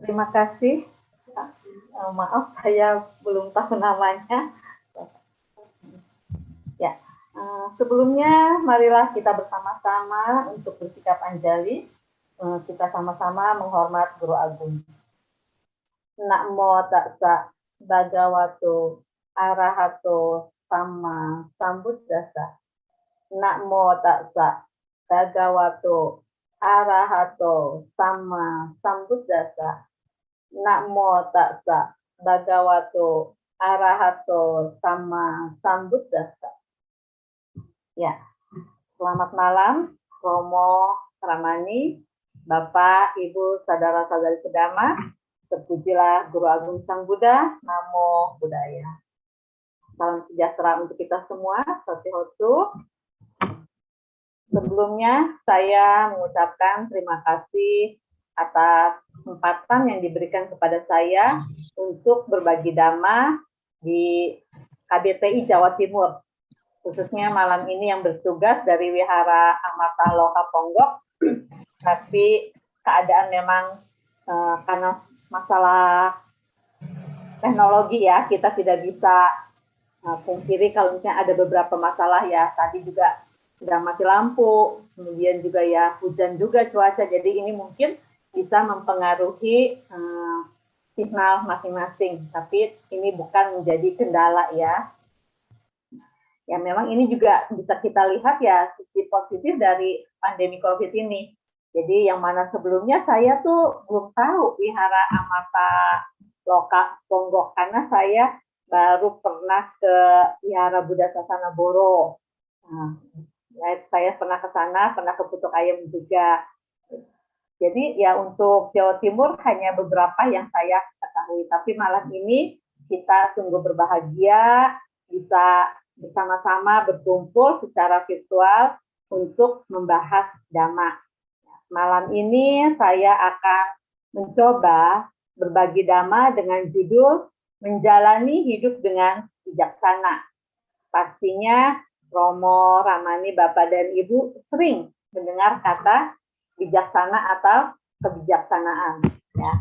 Terima kasih. Maaf, saya belum tahu namanya. Ya, sebelumnya marilah kita bersama-sama untuk bersikap anjali. Kita sama-sama menghormat Guru Agung. Namo tassa bhagavato arahato sama sambuddhassa. Namo tassa bhagavato arahato sama sambuddhassa. Namo tassa bhagavato arahato sama sambuddhassa. Ya, selamat malam, Romo Ramani, Bapak, Ibu, saudara-saudari sedama. Terpujilah Guru Agung Sang Buddha, Namo Buddhaya. Salam sejahtera untuk kita semua, Swastihotu. Sebelumnya, saya mengucapkan terima kasih atas kesempatan yang diberikan kepada saya untuk berbagi dhamma di KBTI Jawa Timur. Khususnya malam ini yang bertugas dari Wihara Amata Loka Ponggok, tapi keadaan memang karena masalah teknologi ya, kita tidak bisa pungkiri kalau misalnya ada beberapa masalah ya, tadi juga sedang mati lampu, kemudian juga ya hujan juga cuaca, jadi ini mungkin bisa mempengaruhi signal masing-masing, tapi ini bukan menjadi kendala ya. Ya memang ini juga bisa kita lihat ya sisi positif dari pandemi COVID ini. Jadi yang mana sebelumnya saya tuh belum tahu Wihara Amata Loka Ponggok karena saya baru pernah ke Wihara Buddha Sasana Boro. Nah, saya pernah ke sana, pernah ke Putuk Ayam juga. Jadi ya untuk Jawa Timur hanya beberapa yang saya ketahui. Tapi malam ini kita sungguh berbahagia bisa bersama-sama berkumpul secara virtual untuk membahas dhamma. Malam ini saya akan mencoba berbagi dhamma dengan judul Menjalani Hidup dengan Bijaksana. Pastinya Romo, Ramani, Bapak, dan Ibu sering mendengar kata bijaksana atau kebijaksanaan. Ya.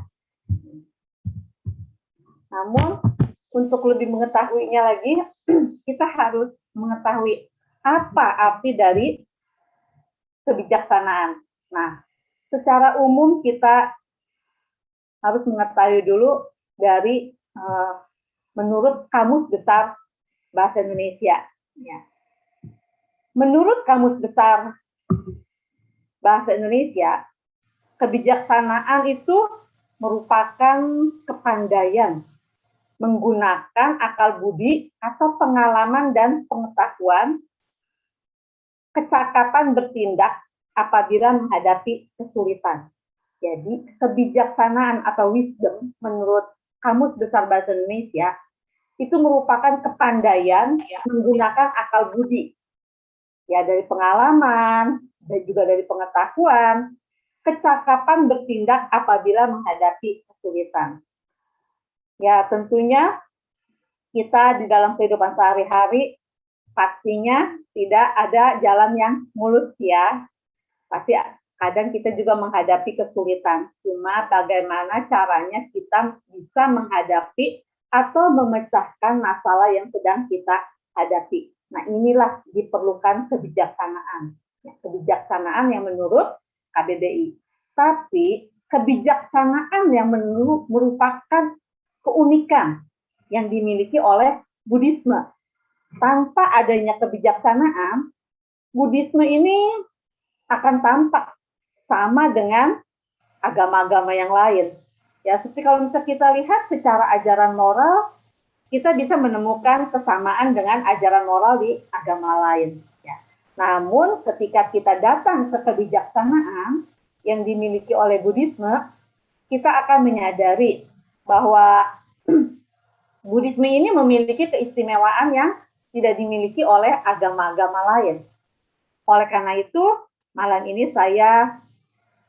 Namun untuk lebih mengetahuinya lagi, kita harus mengetahui apa arti dari kebijaksanaan. Nah, secara umum kita harus mengetahui dulu dari menurut Kamus Besar Bahasa Indonesia. Ya. Menurut Kamus Besar Bahasa Indonesia, kebijaksanaan itu merupakan kepandaian menggunakan akal budi atau pengalaman dan pengetahuan, kecakapan bertindak apabila menghadapi kesulitan. Jadi, kebijaksanaan atau wisdom menurut Kamus Besar Bahasa Indonesia itu merupakan kepandaian menggunakan akal budi. Ya, dari pengalaman dan juga dari pengetahuan, kecakapan bertindak apabila menghadapi kesulitan. Ya, tentunya kita di dalam kehidupan sehari-hari pastinya tidak ada jalan yang mulus ya. Pasti kadang kita juga menghadapi kesulitan. Cuma bagaimana caranya kita bisa menghadapi atau memecahkan masalah yang sedang kita hadapi. Nah, inilah diperlukan kebijaksanaan. Ya, kebijaksanaan yang menurut KBBI. Tapi kebijaksanaan yang merupakan keunikan yang dimiliki oleh Buddhisme. Tanpa adanya kebijaksanaan, Buddhisme ini akan tampak sama dengan agama-agama yang lain. Ya, seperti kalau misalnya kita lihat secara ajaran moral, kita bisa menemukan kesamaan dengan ajaran moral di agama lain. Ya. Namun ketika kita datang ke kebijaksanaan yang dimiliki oleh Buddhisme, kita akan menyadari bahwa Buddhisme ini memiliki keistimewaan yang tidak dimiliki oleh agama-agama lain. Oleh karena itu, malam ini saya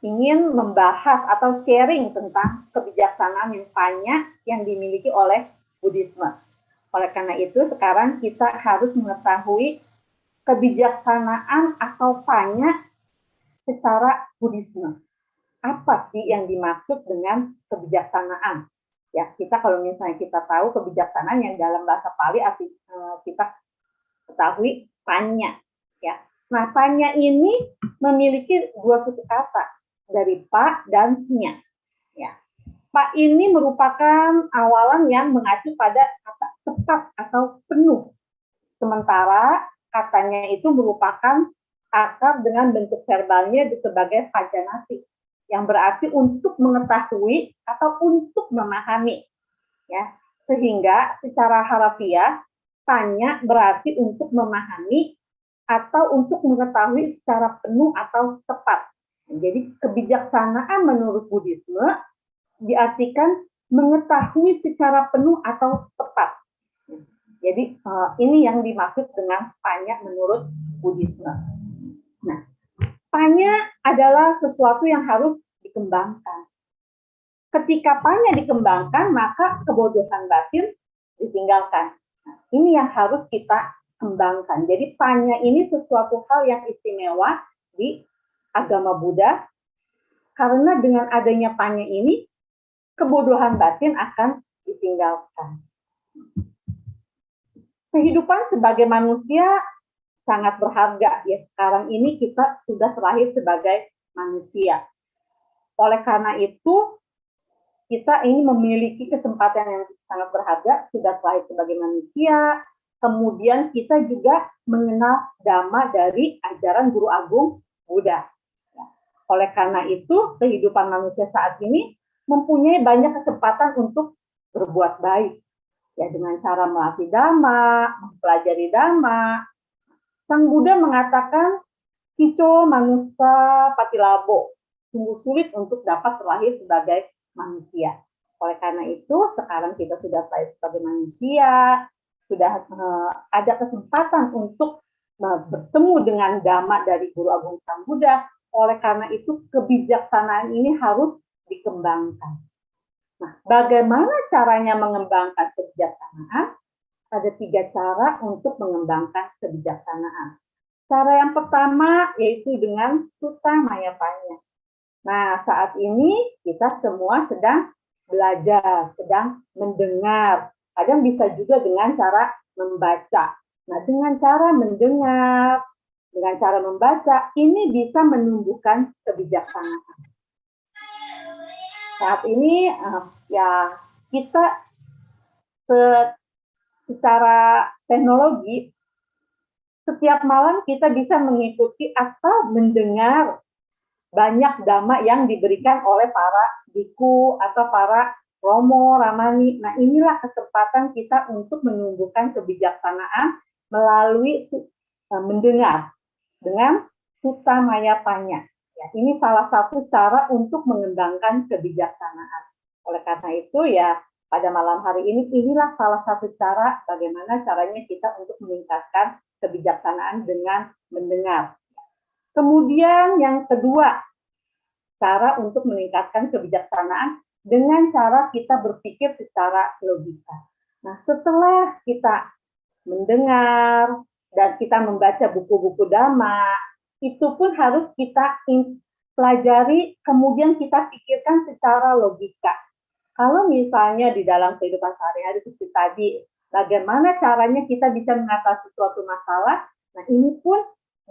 ingin membahas atau sharing tentang kebijaksanaan yang banyak yang dimiliki oleh Buddhisme. Oleh karena itu, sekarang kita harus mengetahui kebijaksanaan atau banyak secara Buddhisme. apa sih yang dimaksud dengan kebijaksanaan? Ya, kita kalau misalnya kita tahu kebijaksanaan yang dalam bahasa Pali arti kita ketahui panya, ya. Nah, panya ini memiliki dua suku kata dari pa dan nya, ya. Pa ini merupakan awalan yang mengacu pada kata tepat atau penuh, sementara katanya itu merupakan akar dengan bentuk verbalnya sebagai pajanati, yang berarti untuk mengetahui atau untuk memahami, ya. Sehingga secara harafiah tanya berarti untuk memahami atau untuk mengetahui secara penuh atau tepat. Jadi kebijaksanaan menurut Buddhisme diartikan mengetahui secara penuh atau tepat. Jadi ini yang dimaksud dengan panya menurut Buddhisme. Nah, panya adalah sesuatu yang harus dikembangkan. Ketika panya dikembangkan, maka kebodohan batin ditinggalkan. Nah, ini yang harus kita kembangkan. Jadi panya ini sesuatu hal yang istimewa di agama Buddha, karena dengan adanya panya ini, kebodohan batin akan ditinggalkan. Kehidupan sebagai manusia sangat berharga, ya. Sekarang ini kita sudah terlahir sebagai manusia. Oleh karena itu, kita ini memiliki kesempatan yang sangat berharga, sudah terlahir sebagai manusia, kemudian kita juga mengenal dhamma dari ajaran Guru Agung Buddha. Oleh karena itu, kehidupan manusia saat ini mempunyai banyak kesempatan untuk berbuat baik. Ya, dengan cara melatih dhamma, mempelajari dhamma. Sang Buddha mengatakan, Kico manusia patilabo, sungguh sulit untuk dapat terlahir sebagai manusia. Oleh karena itu, sekarang kita sudah terlahir sebagai manusia, sudah ada kesempatan untuk bertemu dengan dhamma dari Guru Agung Sang Buddha. Oleh karena itu, kebijaksanaan ini harus dikembangkan. Nah, bagaimana caranya mengembangkan kebijaksanaan? Ada 3 cara untuk mengembangkan kebijaksanaan. Cara yang pertama yaitu dengan sutta mayapanya. Nah, saat ini kita semua sedang belajar, sedang mendengar. Kadang bisa juga dengan cara membaca. Nah, dengan cara mendengar, dengan cara membaca, ini bisa menumbuhkan kebijaksanaan. Saat ini ya kita secara teknologi setiap malam kita bisa mengikuti atau mendengar banyak dhamma yang diberikan oleh para biku atau para romo, ramani. Nah, inilah kesempatan kita untuk menumbuhkan kebijaksanaan melalui mendengar dengan sutta mayapanya. Ya, ini salah satu cara untuk mengembangkan kebijaksanaan. Oleh karena itu, ya pada malam hari ini, inilah salah satu cara bagaimana caranya kita untuk meningkatkan kebijaksanaan dengan mendengar. Kemudian yang kedua, cara untuk meningkatkan kebijaksanaan dengan cara kita berpikir secara logika. Nah, setelah kita mendengar dan kita membaca buku-buku dhamma, itu pun harus kita pelajari, kemudian kita pikirkan secara logika. Kalau misalnya di dalam kehidupan sehari-hari seperti tadi, bagaimana caranya kita bisa mengatasi suatu masalah, nah ini pun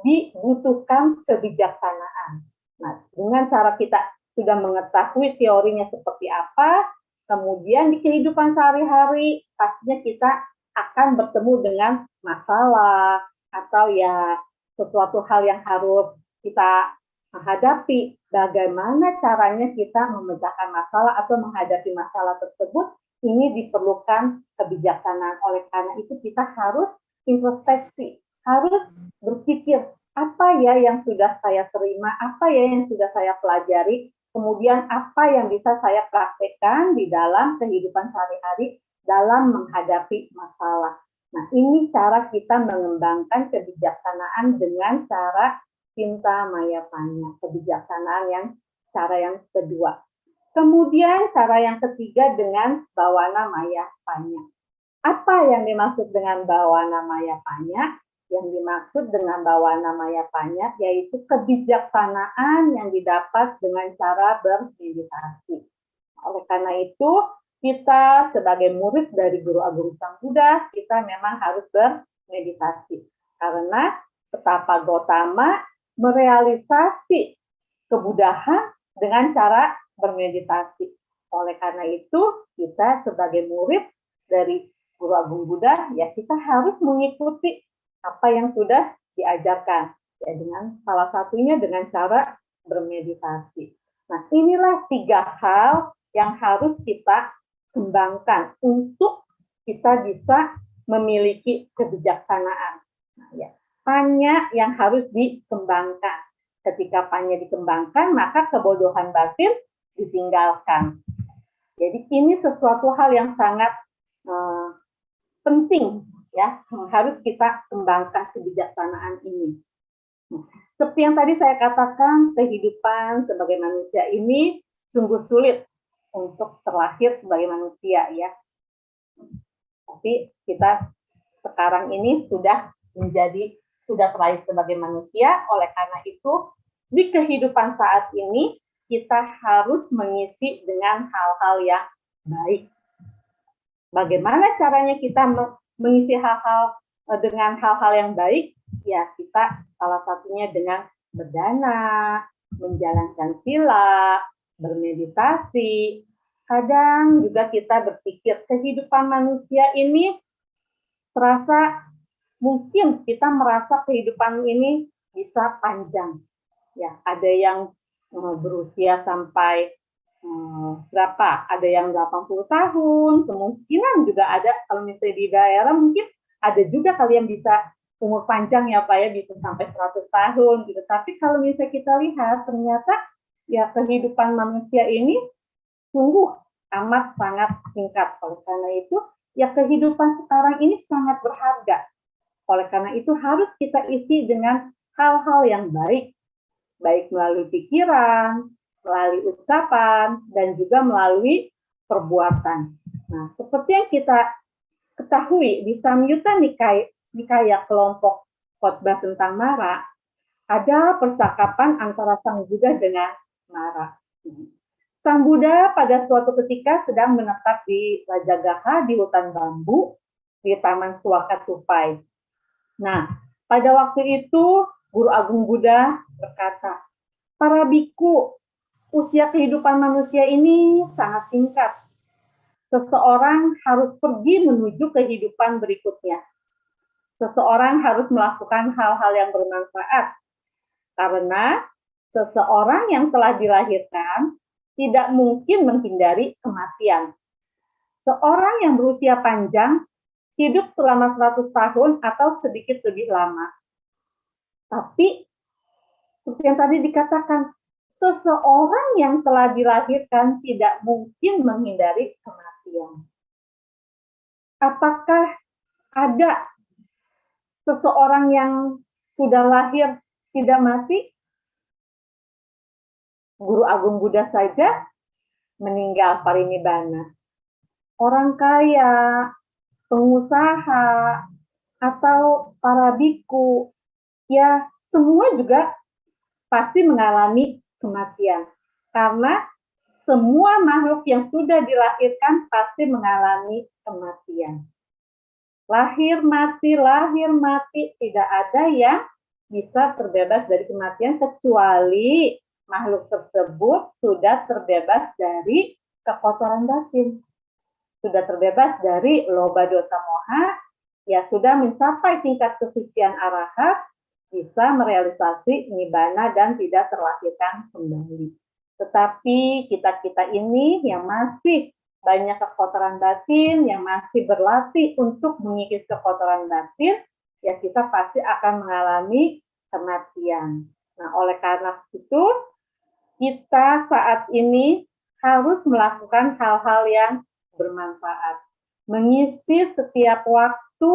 dibutuhkan kebijaksanaan. Nah, dengan cara kita sudah mengetahui teorinya seperti apa, kemudian di kehidupan sehari-hari pastinya kita akan bertemu dengan masalah atau ya sesuatu hal yang harus kita menghadapi. Bagaimana caranya kita memecahkan masalah atau menghadapi masalah tersebut, ini diperlukan kebijaksanaan. Oleh karena itu kita harus introspeksi, harus berpikir apa ya yang sudah saya terima, apa ya yang sudah saya pelajari, kemudian apa yang bisa saya praktekkan di dalam kehidupan sehari-hari dalam menghadapi masalah. Nah, ini cara kita mengembangkan kebijaksanaan dengan cara cinta mayapanya, kebijaksanaan yang cara yang kedua. Kemudian cara yang ketiga dengan bawana mayapanya. Apa yang dimaksud dengan bawana mayapanya? Yang dimaksud dengan bawaan namanya panya yaitu kebijaksanaan yang didapat dengan cara bermeditasi. Oleh karena itu, kita sebagai murid dari Guru Agung Sang Buddha, kita memang harus bermeditasi. Karena betapa Gautama merealisasi kebudahan dengan cara bermeditasi. Oleh karena itu, kita sebagai murid dari Guru Agung Buddha, ya kita harus mengikuti apa yang sudah diajarkan. Ya, dengan salah satunya dengan cara bermeditasi. Nah, inilah 3 hal yang harus kita kembangkan untuk kita bisa memiliki kebijaksanaan. Nah, ya, panya yang harus dikembangkan. Ketika panya dikembangkan, maka kebodohan batin ditinggalkan. Jadi ini sesuatu hal yang sangat penting, ya, harus kita kembangkan kebijaksanaan ini. Seperti yang tadi saya katakan, kehidupan sebagai manusia ini sungguh sulit untuk terlahir sebagai manusia, ya. Tapi kita sekarang ini sudah terlahir sebagai manusia. Oleh karena itu, di kehidupan saat ini kita harus mengisi dengan hal-hal yang baik. Bagaimana caranya kita mengisi hal-hal dengan hal-hal yang baik? Ya, kita salah satunya dengan berdana, menjalankan sila, bermeditasi. Kadang juga kita berpikir kehidupan manusia ini terasa mungkin kita merasa kehidupan ini bisa panjang. Ya, ada yang berusia sampai berapa? Ada yang 80 tahun, kemungkinan juga ada kalau misalnya di daerah mungkin ada juga kali yang bisa umur panjang ya Pak ya, bisa sampai 100 tahun gitu. Tapi kalau misalnya kita lihat ternyata ya kehidupan manusia ini sungguh amat sangat singkat. Oleh karena itu ya kehidupan sekarang ini sangat berharga. Oleh karena itu harus kita isi dengan hal-hal yang baik, baik melalui pikiran, melalui ucapan, dan juga melalui perbuatan. Nah, seperti yang kita ketahui di Samyutta Nikaya kelompok khotbah tentang Mara, ada percakapan antara Sang Buddha dengan Mara. Sang Buddha pada suatu ketika sedang menetap di Rajagaha di hutan bambu di Taman Suwaka Tupai. Nah, pada waktu itu Guru Agung Buddha berkata, "Para biku, usia kehidupan manusia ini sangat singkat. Seseorang harus pergi menuju kehidupan berikutnya. Seseorang harus melakukan hal-hal yang bermanfaat. Karena seseorang yang telah dilahirkan tidak mungkin menghindari kematian. Seorang yang berusia panjang hidup selama 100 tahun atau sedikit lebih lama. Tapi, seperti yang tadi dikatakan, seseorang yang telah dilahirkan tidak mungkin menghindari kematian. Apakah ada seseorang yang sudah lahir tidak mati? Guru Agung Buddha saja meninggal parinibbana. Orang kaya, pengusaha, atau para biku, ya semua juga pasti mengalami kematian. Karena semua makhluk yang sudah dilahirkan pasti mengalami kematian. Lahir mati, tidak ada yang bisa terbebas dari kematian kecuali makhluk tersebut sudah terbebas dari kekotoran batin. Sudah terbebas dari loba dosa moha, ya sudah mencapai tingkat kesucian arahat, bisa merealisasi nibbana dan tidak terlahirkan kembali. Tetapi kita-kita ini yang masih banyak kekotoran batin, yang masih berlatih untuk mengikis kekotoran batin, ya kita pasti akan mengalami kematian. Nah, oleh karena itu, kita saat ini harus melakukan hal-hal yang bermanfaat. Mengisi setiap waktu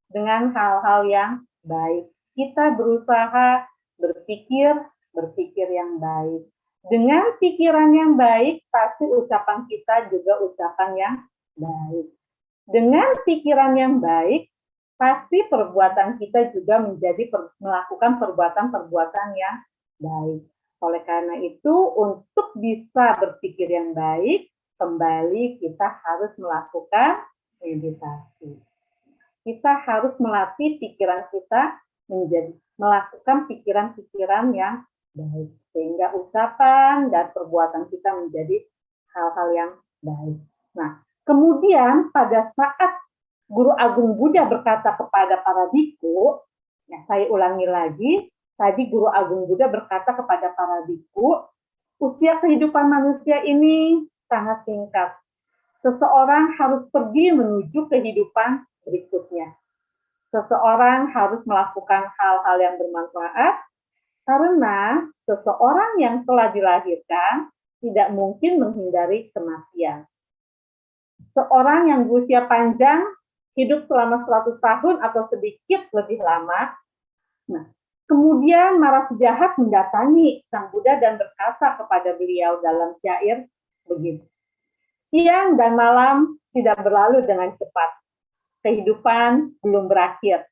dengan hal-hal yang baik. Kita berusaha berpikir yang baik. Dengan pikiran yang baik, pasti ucapan kita juga ucapan yang baik. Dengan pikiran yang baik, pasti perbuatan kita juga menjadi melakukan perbuatan-perbuatan yang baik. Oleh karena itu, untuk bisa berpikir yang baik, kembali kita harus melakukan meditasi. Kita harus melatih pikiran kita menjadi melakukan pikiran-pikiran yang baik, sehingga ucapan dan perbuatan kita menjadi hal-hal yang baik. Nah, kemudian pada saat Guru Agung Buddha berkata kepada para biku, ya saya ulangi lagi, tadi Guru Agung Buddha berkata kepada para biku, usia kehidupan manusia ini sangat singkat. Seseorang harus pergi menuju kehidupan berikutnya. Seseorang harus melakukan hal-hal yang bermanfaat, karena seseorang yang telah dilahirkan tidak mungkin menghindari kematian. Seorang yang berusia panjang, hidup selama 100 tahun atau sedikit lebih lama. Nah, kemudian Mara si jahat mendatangi Sang Buddha dan berkata kepada beliau dalam syair begini, siang dan malam tidak berlalu dengan cepat. Kehidupan belum berakhir.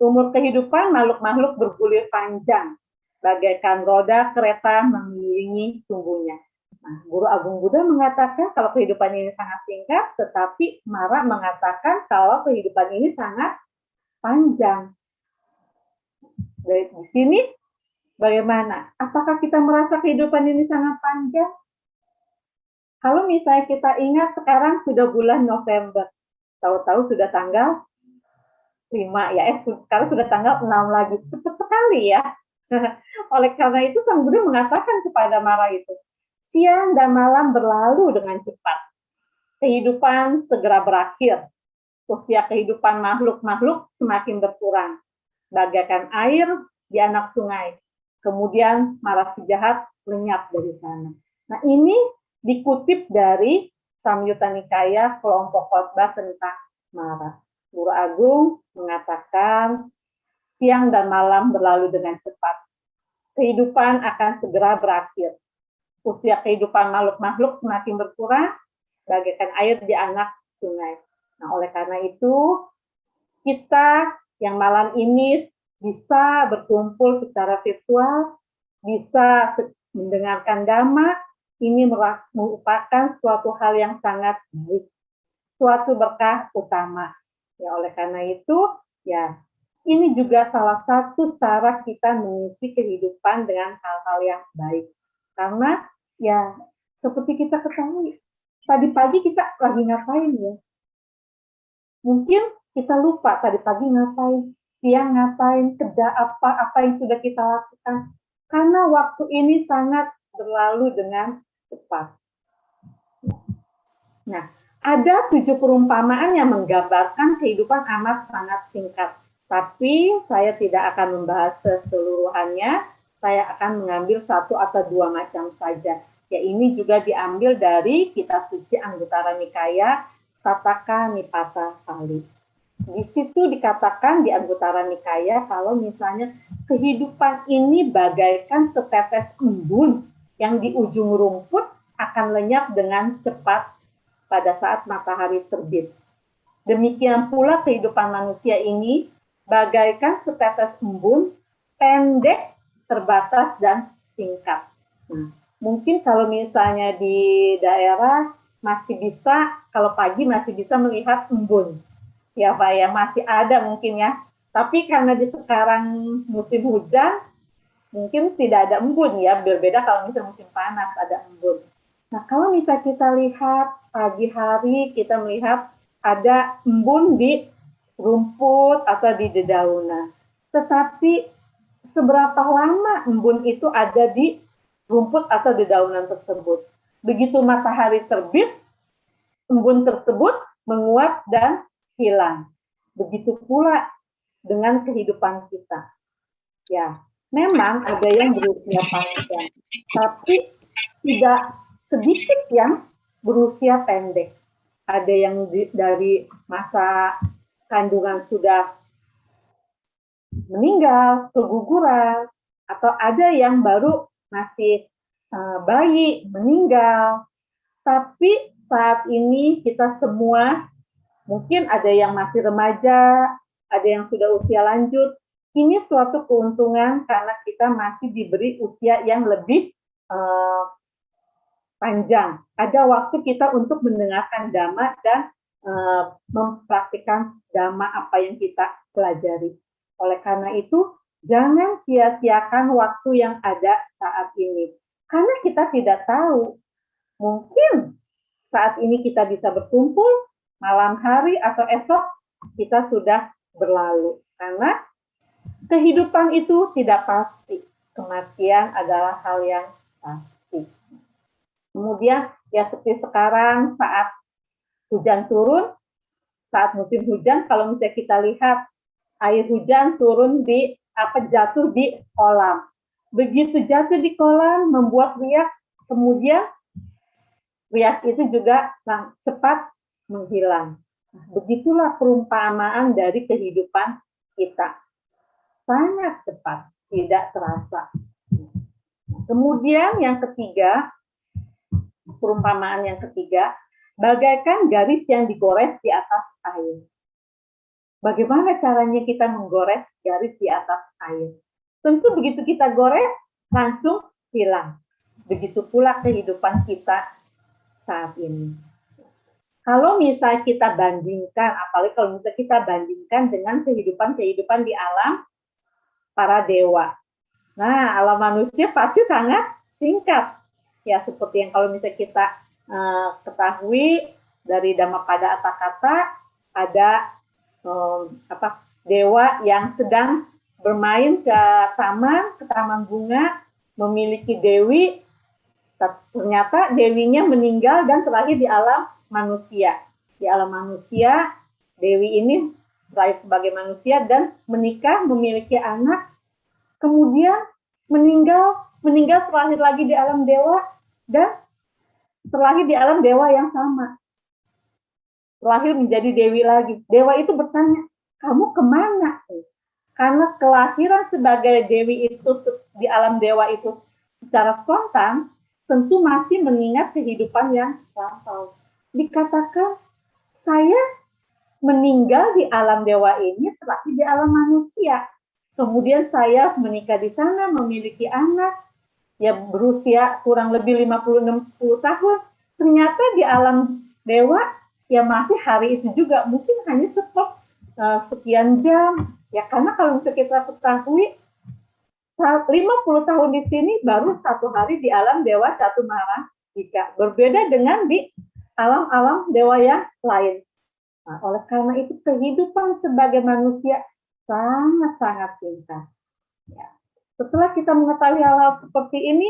Umur kehidupan makhluk-makhluk bergulir panjang, bagaikan roda kereta mengelilingi sumbunya. Nah, Guru Agung Buddha mengatakan kalau kehidupan ini sangat singkat, tetapi Mara mengatakan kalau kehidupan ini sangat panjang. Dari di sini, bagaimana? Apakah kita merasa kehidupan ini sangat panjang? Kalau misalnya kita ingat sekarang sudah bulan November, tahu-tahu sudah tanggal 5 ya, sekarang sudah tanggal 6 lagi, cepat sekali ya. Oleh karena itu Sang Buddha mengatakan kepada Mara itu, siang dan malam berlalu dengan cepat. Kehidupan segera berakhir. Usia kehidupan makhluk-makhluk semakin berkurang. Bagaikan air di anak sungai. Kemudian Mara si jahat lenyap dari sana. Nah ini dikutip dari Samyutta Nikaya kelompok khotbah tentang Mara. Guru Agung mengatakan siang dan malam berlalu dengan cepat. Kehidupan akan segera berakhir. Usia kehidupan makhluk-makhluk semakin berkurang, bagaikan air di anak sungai. Nah, oleh karena itu, kita yang malam ini bisa berkumpul secara virtual, bisa mendengarkan dhamma, ini merupakan suatu hal yang sangat baik, suatu berkah utama. Ya, oleh karena itu, ya ini juga salah satu cara kita mengisi kehidupan dengan hal-hal yang baik. Karena ya seperti kita ketahui, tadi pagi kita lagi ngapain ya? Mungkin kita lupa tadi pagi ngapain, siang ngapain, kerja apa yang sudah kita lakukan. Karena waktu ini sangat berlalu dengan cepat. Nah, ada 7 perumpamaan yang menggambarkan kehidupan amat sangat singkat. Tapi saya tidak akan membahas keseluruhannya, saya akan mengambil 1 atau 2 macam saja. Ya, ini juga diambil dari kitab suci Anguttara Nikaya, Sataka Nipata Pali. Di situ dikatakan di Anguttara Nikaya kalau misalnya kehidupan ini bagaikan setetes embun yang di ujung rumput akan lenyap dengan cepat pada saat matahari terbit. Demikian pula kehidupan manusia ini bagaikan setetes embun, pendek, terbatas, dan singkat. Nah, mungkin kalau misalnya di daerah masih bisa, kalau pagi masih bisa melihat embun. Ya Pak ya, masih ada mungkin ya. Tapi karena di sekarang musim hujan, mungkin tidak ada embun ya, berbeda kalau misalnya musim panas ada embun. Nah, kalau misalnya kita lihat pagi hari, kita melihat ada embun di rumput atau di dedaunan. Tetapi seberapa lama embun itu ada di rumput atau dedaunan tersebut? Begitu matahari terbit, embun tersebut menguap dan hilang. Begitu pula dengan kehidupan kita. Ya, memang ada yang berusia panjang, tapi tidak sedikit yang berusia pendek. Ada yang dari masa kandungan sudah meninggal, keguguran, atau ada yang baru masih bayi meninggal. Tapi saat ini kita semua, mungkin ada yang masih remaja, ada yang sudah usia lanjut. Ini suatu keuntungan karena kita masih diberi usia yang lebih panjang. Ada waktu kita untuk mendengarkan dhamma dan mempraktikkan dhamma apa yang kita pelajari. Oleh karena itu, jangan sia-siakan waktu yang ada saat ini. Karena kita tidak tahu, mungkin saat ini kita bisa berkumpul, malam hari atau esok kita sudah berlalu. Karena kehidupan itu tidak pasti. Kematian adalah hal yang pasti. Kemudian ya seperti sekarang saat hujan turun, saat musim hujan, kalau misalnya kita lihat air hujan turun jatuh di kolam. Begitu jatuh di kolam, membuat riak, kemudian riak itu juga cepat menghilang. Begitulah perumpamaan dari kehidupan kita. Sangat cepat, tidak terasa. Kemudian yang ketiga, perumpamaan yang ketiga, bagaikan garis yang digores di atas air. Bagaimana caranya kita menggores garis di atas air? Tentu begitu kita gores, langsung hilang. Begitu pula kehidupan kita saat ini. Kalau misalnya kita bandingkan, apalagi kalau misalnya kita bandingkan dengan kehidupan di alam para dewa. Nah, alam manusia pasti sangat singkat. Ya, seperti yang kalau misalnya kita ketahui dari Dhammapada Atthakatha, ada dewa yang sedang bermain ke taman bunga, memiliki dewi, ternyata dewinya meninggal dan terakhir di alam manusia. Di alam manusia, dewi ini lahir sebagai manusia dan menikah, memiliki anak, kemudian meninggal terakhir lagi di alam dewa dan terlahir di alam dewa yang sama. Terlahir menjadi dewi lagi. Dewa itu bertanya, kamu kemana? Karena kelahiran sebagai dewi itu di alam dewa itu secara spontan, tentu masih mengingat kehidupan yang lampau. Dikatakan, saya meninggal di alam dewa ini terakhir di alam manusia. Kemudian saya menikah di sana, memiliki anak, ya berusia kurang lebih 50-60 tahun. Ternyata di alam dewa, ya masih hari itu juga, mungkin hanya sekian jam. Ya karena kalau kita ketahui, 50 tahun di sini baru 1 hari di alam dewa Catu Maharajika. Berbeda dengan di alam-alam dewa yang lain. Nah, oleh karena itu kehidupan sebagai manusia sangat-sangat singkat. Ya. Setelah kita mengetahui hal-hal seperti ini,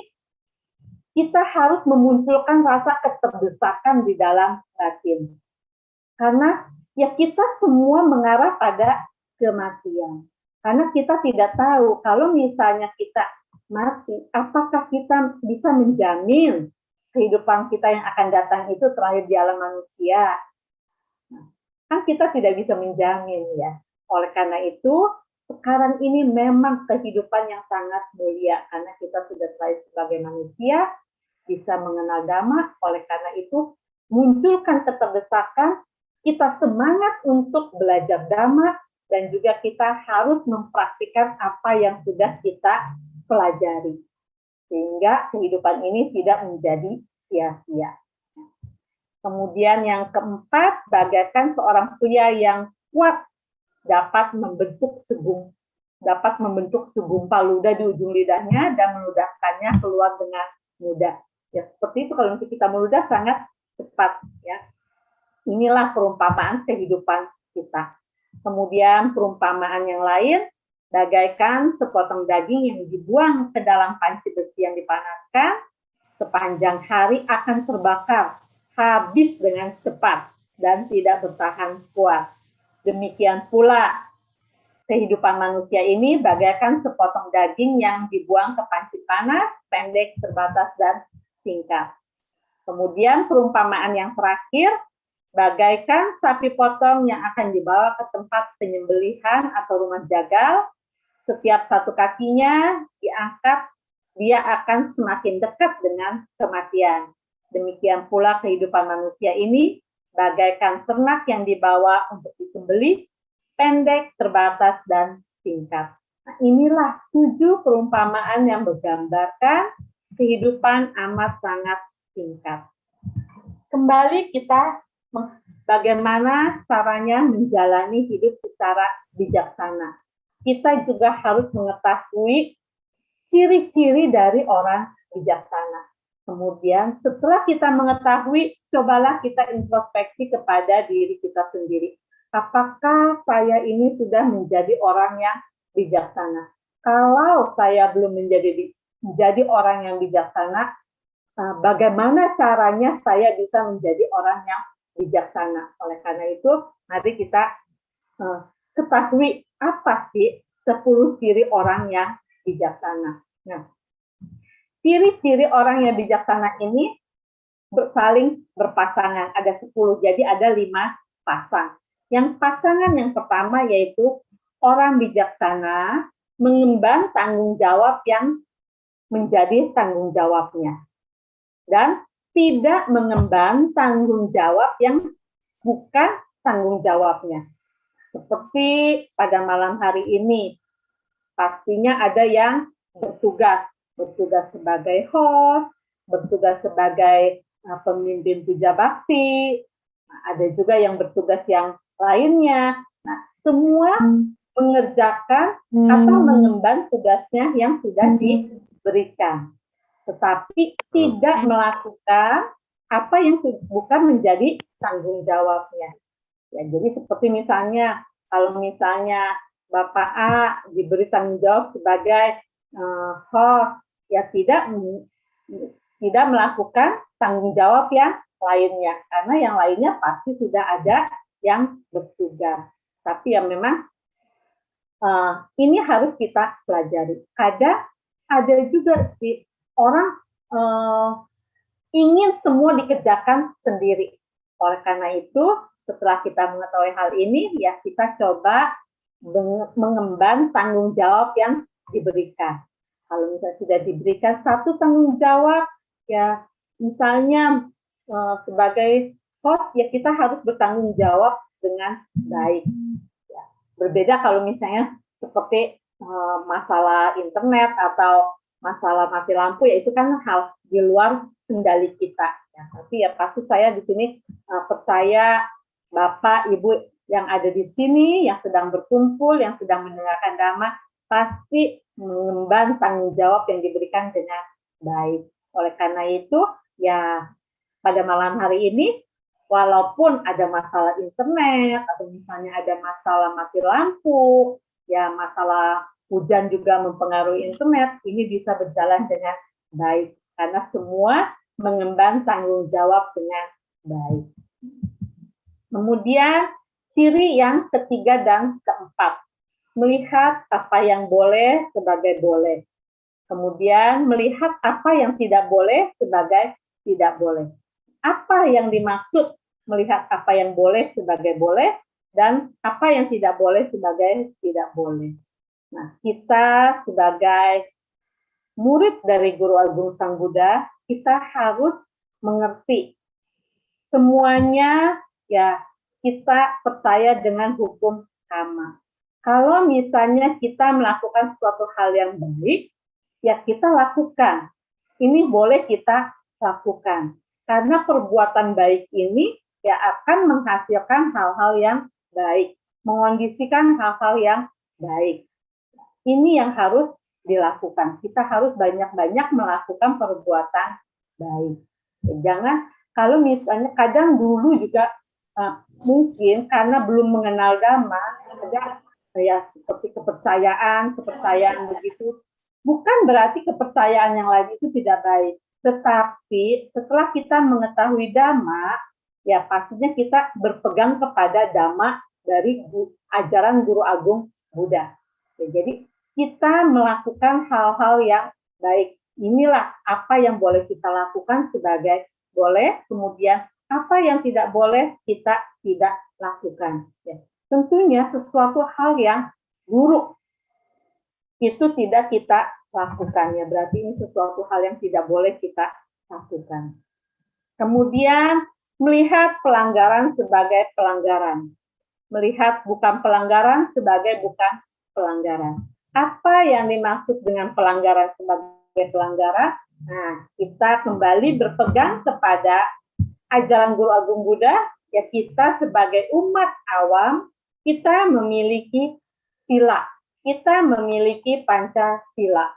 kita harus memunculkan rasa keterdesakan di dalam batin. Karena ya kita semua mengarah pada kematian. Karena kita tidak tahu kalau misalnya kita mati, apakah kita bisa menjamin kehidupan kita yang akan datang itu terakhir di alam manusia. Kan kita tidak bisa menjamin ya. Oleh karena itu, sekarang ini memang kehidupan yang sangat mulia karena kita sudah lahir sebagai manusia, bisa mengenal dhamma. Oleh karena itu, munculkan keterdesakan, kita semangat untuk belajar dhamma dan juga kita harus mempraktikkan apa yang sudah kita pelajari. Sehingga kehidupan ini tidak menjadi sia-sia. Kemudian yang keempat, bagaikan seorang pria yang kuat dapat membentuk segumpal ludah di ujung lidahnya dan meludahkannya keluar dengan mudah. Ya seperti itu kalau kita meludah sangat cepat ya. Inilah perumpamaan kehidupan kita. Kemudian perumpamaan yang lain, bagaikan sepotong daging yang dibuang ke dalam panci besi yang dipanaskan, sepanjang hari akan terbakar, habis dengan cepat dan tidak bertahan kuat. Demikian pula kehidupan manusia ini bagaikan sepotong daging yang dibuang ke panci panas, pendek, terbatas, dan singkat. Kemudian perumpamaan yang terakhir, bagaikan sapi potong yang akan dibawa ke tempat penyembelihan atau rumah jagal. Setiap satu kakinya diangkat, dia akan semakin dekat dengan kematian. Demikian pula kehidupan manusia ini bagaikan ternak yang dibawa untuk disembelih. pendek, terbatas, dan singkat. Nah, inilah 7 perumpamaan yang menggambarkan kehidupan amat sangat singkat. Kembali kita bagaimana caranya menjalani hidup secara bijaksana. Kita juga harus mengetahui ciri-ciri dari orang bijaksana. Kemudian setelah kita mengetahui, cobalah kita introspeksi kepada diri kita sendiri. Apakah saya ini sudah menjadi orang yang bijaksana? Kalau saya belum menjadi orang yang bijaksana, bagaimana caranya saya bisa menjadi orang yang bijaksana? Oleh karena itu, mari kita ketahui apa sih 10 ciri orang yang bijaksana. Nah, ciri-ciri orang yang bijaksana ini saling berpasangan, ada 10, jadi ada 5 pasang. Yang pasangan yang pertama yaitu orang bijaksana mengemban tanggung jawab yang menjadi tanggung jawabnya. Dan tidak mengemban tanggung jawab yang bukan tanggung jawabnya. Seperti pada malam hari ini, pastinya ada yang bertugas sebagai host, bertugas sebagai pemimpin puja bakti, ada juga yang bertugas yang lainnya. Nah, semua mengerjakan atau mengemban tugasnya yang sudah diberikan, tetapi tidak melakukan apa yang bukan menjadi tanggung jawabnya. Ya, jadi seperti misalnya, kalau misalnya Bapak A diberi tanggung jawab sebagai host, ya tidak melakukan tanggung jawab yang lainnya, karena yang lainnya pasti sudah ada yang bertugas. Tapi yang memang ini harus kita pelajari. Kadang ada juga sih orang ingin semua dikerjakan sendiri. Oleh karena itu, setelah kita mengetahui hal ini, ya kita coba mengemban tanggung jawab yang diberikan. Kalau misalnya sudah diberikan satu tanggung jawab, ya misalnya sebagai host, ya kita harus bertanggung jawab dengan baik. Ya, berbeda kalau misalnya seperti masalah internet atau masalah mati lampu, ya itu kan hal di luar kendali kita. Ya, tapi ya pasti saya di sini percaya Bapak, Ibu yang ada di sini, yang sedang berkumpul, yang sedang mendengarkan Dhamma, pasti mengemban tanggung jawab yang diberikan dengan baik. Oleh karena itu, ya pada malam hari ini, walaupun ada masalah internet, atau misalnya ada masalah mati lampu, ya masalah hujan juga mempengaruhi internet, ini bisa berjalan dengan baik, karena semua mengemban tanggung jawab dengan baik. Kemudian, ciri yang ketiga dan keempat, melihat apa yang boleh sebagai boleh. Kemudian melihat apa yang tidak boleh sebagai tidak boleh. Apa yang dimaksud melihat apa yang boleh sebagai boleh dan apa yang tidak boleh sebagai tidak boleh. Nah, kita sebagai murid dari Guru Agung Sang Buddha, kita harus mengerti semuanya, ya kita percaya dengan hukum karma. Kalau misalnya kita melakukan suatu hal yang baik, ya kita lakukan. Ini boleh kita lakukan. Karena perbuatan baik ini ya akan menghasilkan hal-hal yang baik, mengondisikan hal-hal yang baik. Ini yang harus dilakukan. Kita harus banyak-banyak melakukan perbuatan baik. Jangan, kalau misalnya kadang dulu juga mungkin karena belum mengenal Dhamma, ada ya seperti kepercayaan begitu. Bukan berarti kepercayaan yang lain itu tidak baik, tetapi setelah kita mengetahui Dhamma, ya pastinya kita berpegang kepada Dhamma dari ajaran Guru Agung Buddha. Ya, jadi kita melakukan hal-hal yang baik. Inilah apa yang boleh kita lakukan sebagai boleh, kemudian apa yang tidak boleh kita tidak lakukan. Ya. Tentunya sesuatu hal yang buruk itu tidak kita lakukan, ya berarti ini sesuatu hal yang tidak boleh kita lakukan. Kemudian melihat pelanggaran sebagai pelanggaran. melihat bukan pelanggaran sebagai bukan pelanggaran. Apa yang dimaksud dengan pelanggaran sebagai pelanggaran? Nah, kita kembali berpegang kepada ajaran Guru Agung Buddha, ya kita sebagai umat awam, kita memiliki sila, kita memiliki Pancasila.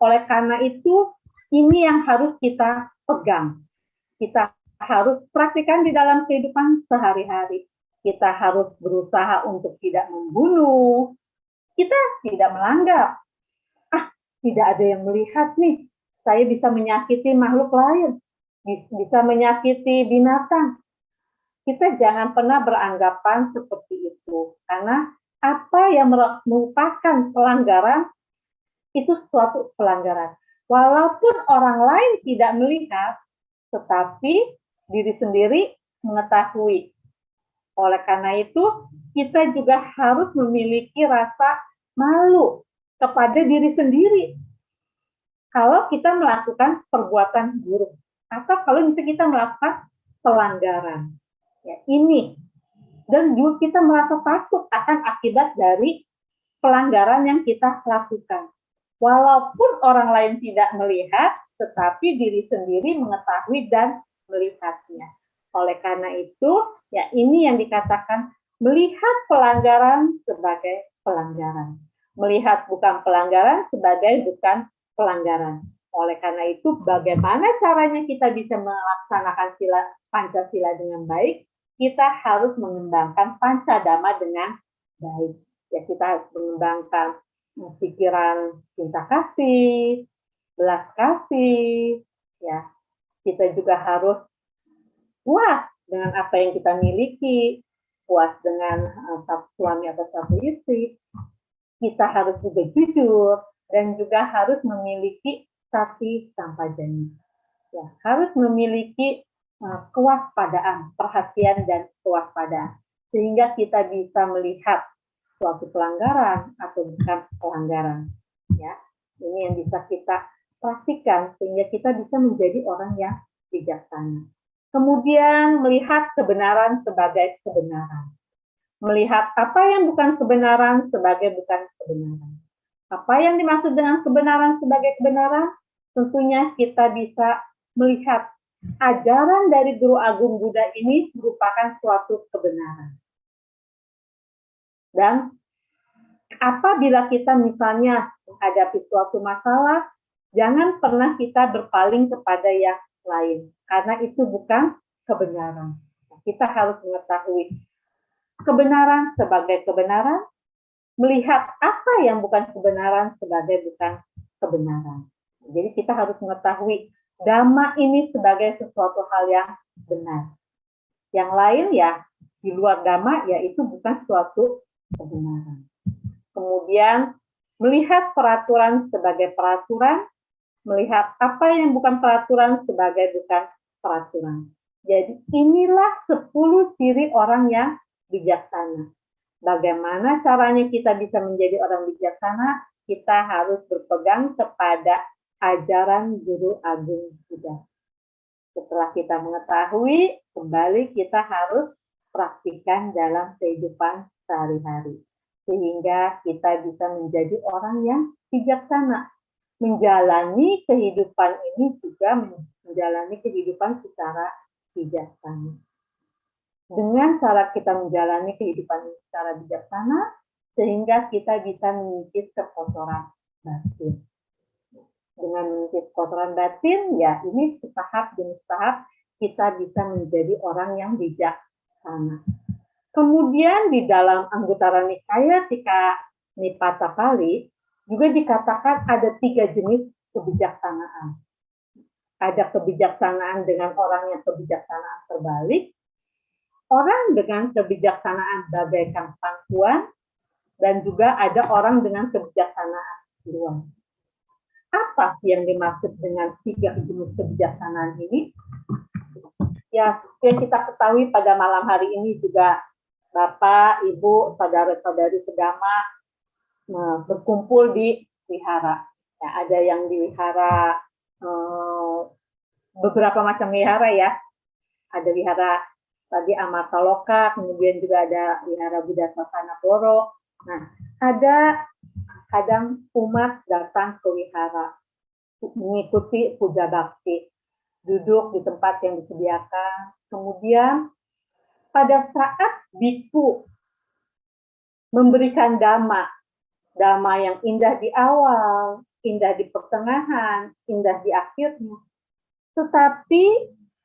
Oleh karena itu, ini yang harus kita pegang. Kita harus praktikkan di dalam kehidupan sehari-hari. Kita harus berusaha untuk tidak membunuh. Kita tidak melanggar. Tidak ada yang melihat nih. Saya bisa menyakiti makhluk lain. Bisa menyakiti binatang. Kita jangan pernah beranggapan seperti itu. Karena apa yang merupakan pelanggaran, itu suatu pelanggaran. Walaupun orang lain tidak melihat, tetapi diri sendiri mengetahui. Oleh karena itu, kita juga harus memiliki rasa malu kepada diri sendiri. Kalau kita melakukan perbuatan buruk, atau kalau misalnya kita melakukan pelanggaran. Ya, ini. Dan juga kita merasa takut akan akibat dari pelanggaran yang kita lakukan. Walaupun orang lain tidak melihat, tetapi diri sendiri mengetahui dan melihatnya. Oleh karena itu, ya ini yang dikatakan melihat pelanggaran sebagai pelanggaran. Melihat bukan pelanggaran sebagai bukan pelanggaran. Oleh karena itu, bagaimana caranya kita bisa melaksanakan Pancasila dengan baik? Kita harus mengembangkan Pancadhamma dengan baik. Ya, kita harus mengembangkan pikiran cinta kasih, belas kasih, ya. Kita juga harus puas dengan apa yang kita miliki, puas dengan satu suami atau satu istri. Kita harus juga jujur dan juga harus memiliki sati sampajanya. Ya, harus memiliki kewaspadaan, perhatian dan kewaspadaan sehingga kita bisa melihat suatu pelanggaran atau bukan pelanggaran. Ya, ini yang bisa kita praktikkan sehingga kita bisa menjadi orang yang bijaksana. Kemudian melihat kebenaran sebagai kebenaran. Melihat apa yang bukan kebenaran sebagai bukan kebenaran. Apa yang dimaksud dengan kebenaran sebagai kebenaran? Tentunya kita bisa melihat ajaran dari Guru Agung Buddha ini merupakan suatu kebenaran. Dan apabila kita misalnya menghadapi suatu masalah, jangan pernah kita berpaling kepada yang lain, karena itu bukan kebenaran. Kita harus mengetahui kebenaran sebagai kebenaran, melihat apa yang bukan kebenaran sebagai bukan kebenaran. Jadi kita harus mengetahui Dhamma ini sebagai sesuatu hal yang benar. Yang lain ya, di luar Dhamma, ya itu bukan suatu kebenaran. Kemudian melihat peraturan sebagai peraturan, melihat apa yang bukan peraturan sebagai bukan peraturan. Jadi inilah 10 ciri orang yang bijaksana. Bagaimana caranya kita bisa menjadi orang bijaksana? Kita harus berpegang kepada ajaran Guru Agung Buddha. Setelah kita mengetahui, kembali kita harus praktikkan dalam kehidupan sehari-hari. Sehingga kita bisa menjadi orang yang bijaksana. Menjalani kehidupan ini juga menjalani kehidupan secara bijaksana. Dengan cara kita menjalani kehidupan secara bijaksana, sehingga kita bisa mengikis kekotoran batin. Dengan mengikis kotoran batin, ya ini tahap demi tahap kita bisa menjadi orang yang bijaksana. Kemudian di dalam Anguttara Nikaya Tika Nipata Pali, juga dikatakan ada 3 jenis kebijaksanaan. Ada kebijaksanaan dengan orang yang kebijaksanaan terbalik, orang dengan kebijaksanaan bagaikan pangkuan, dan juga ada orang dengan kebijaksanaan luas. Apa yang dimaksud dengan 3 jenis kebijaksanaan ini? Ya, yang kita ketahui pada malam hari ini juga Bapak, Ibu, saudara-saudari sedama berkumpul di wihara. Ya, ada yang di wihara, beberapa macam wihara ya. Ada wihara tadi Amarta Loka, kemudian juga ada Wihara Buddha Sasana Boro. Nah, ada kadang umat datang ke wihara mengikuti puja bakti, duduk di tempat yang disediakan. Kemudian pada saat biku memberikan dhamma yang indah di awal, indah di pertengahan, indah di akhirnya. Tetapi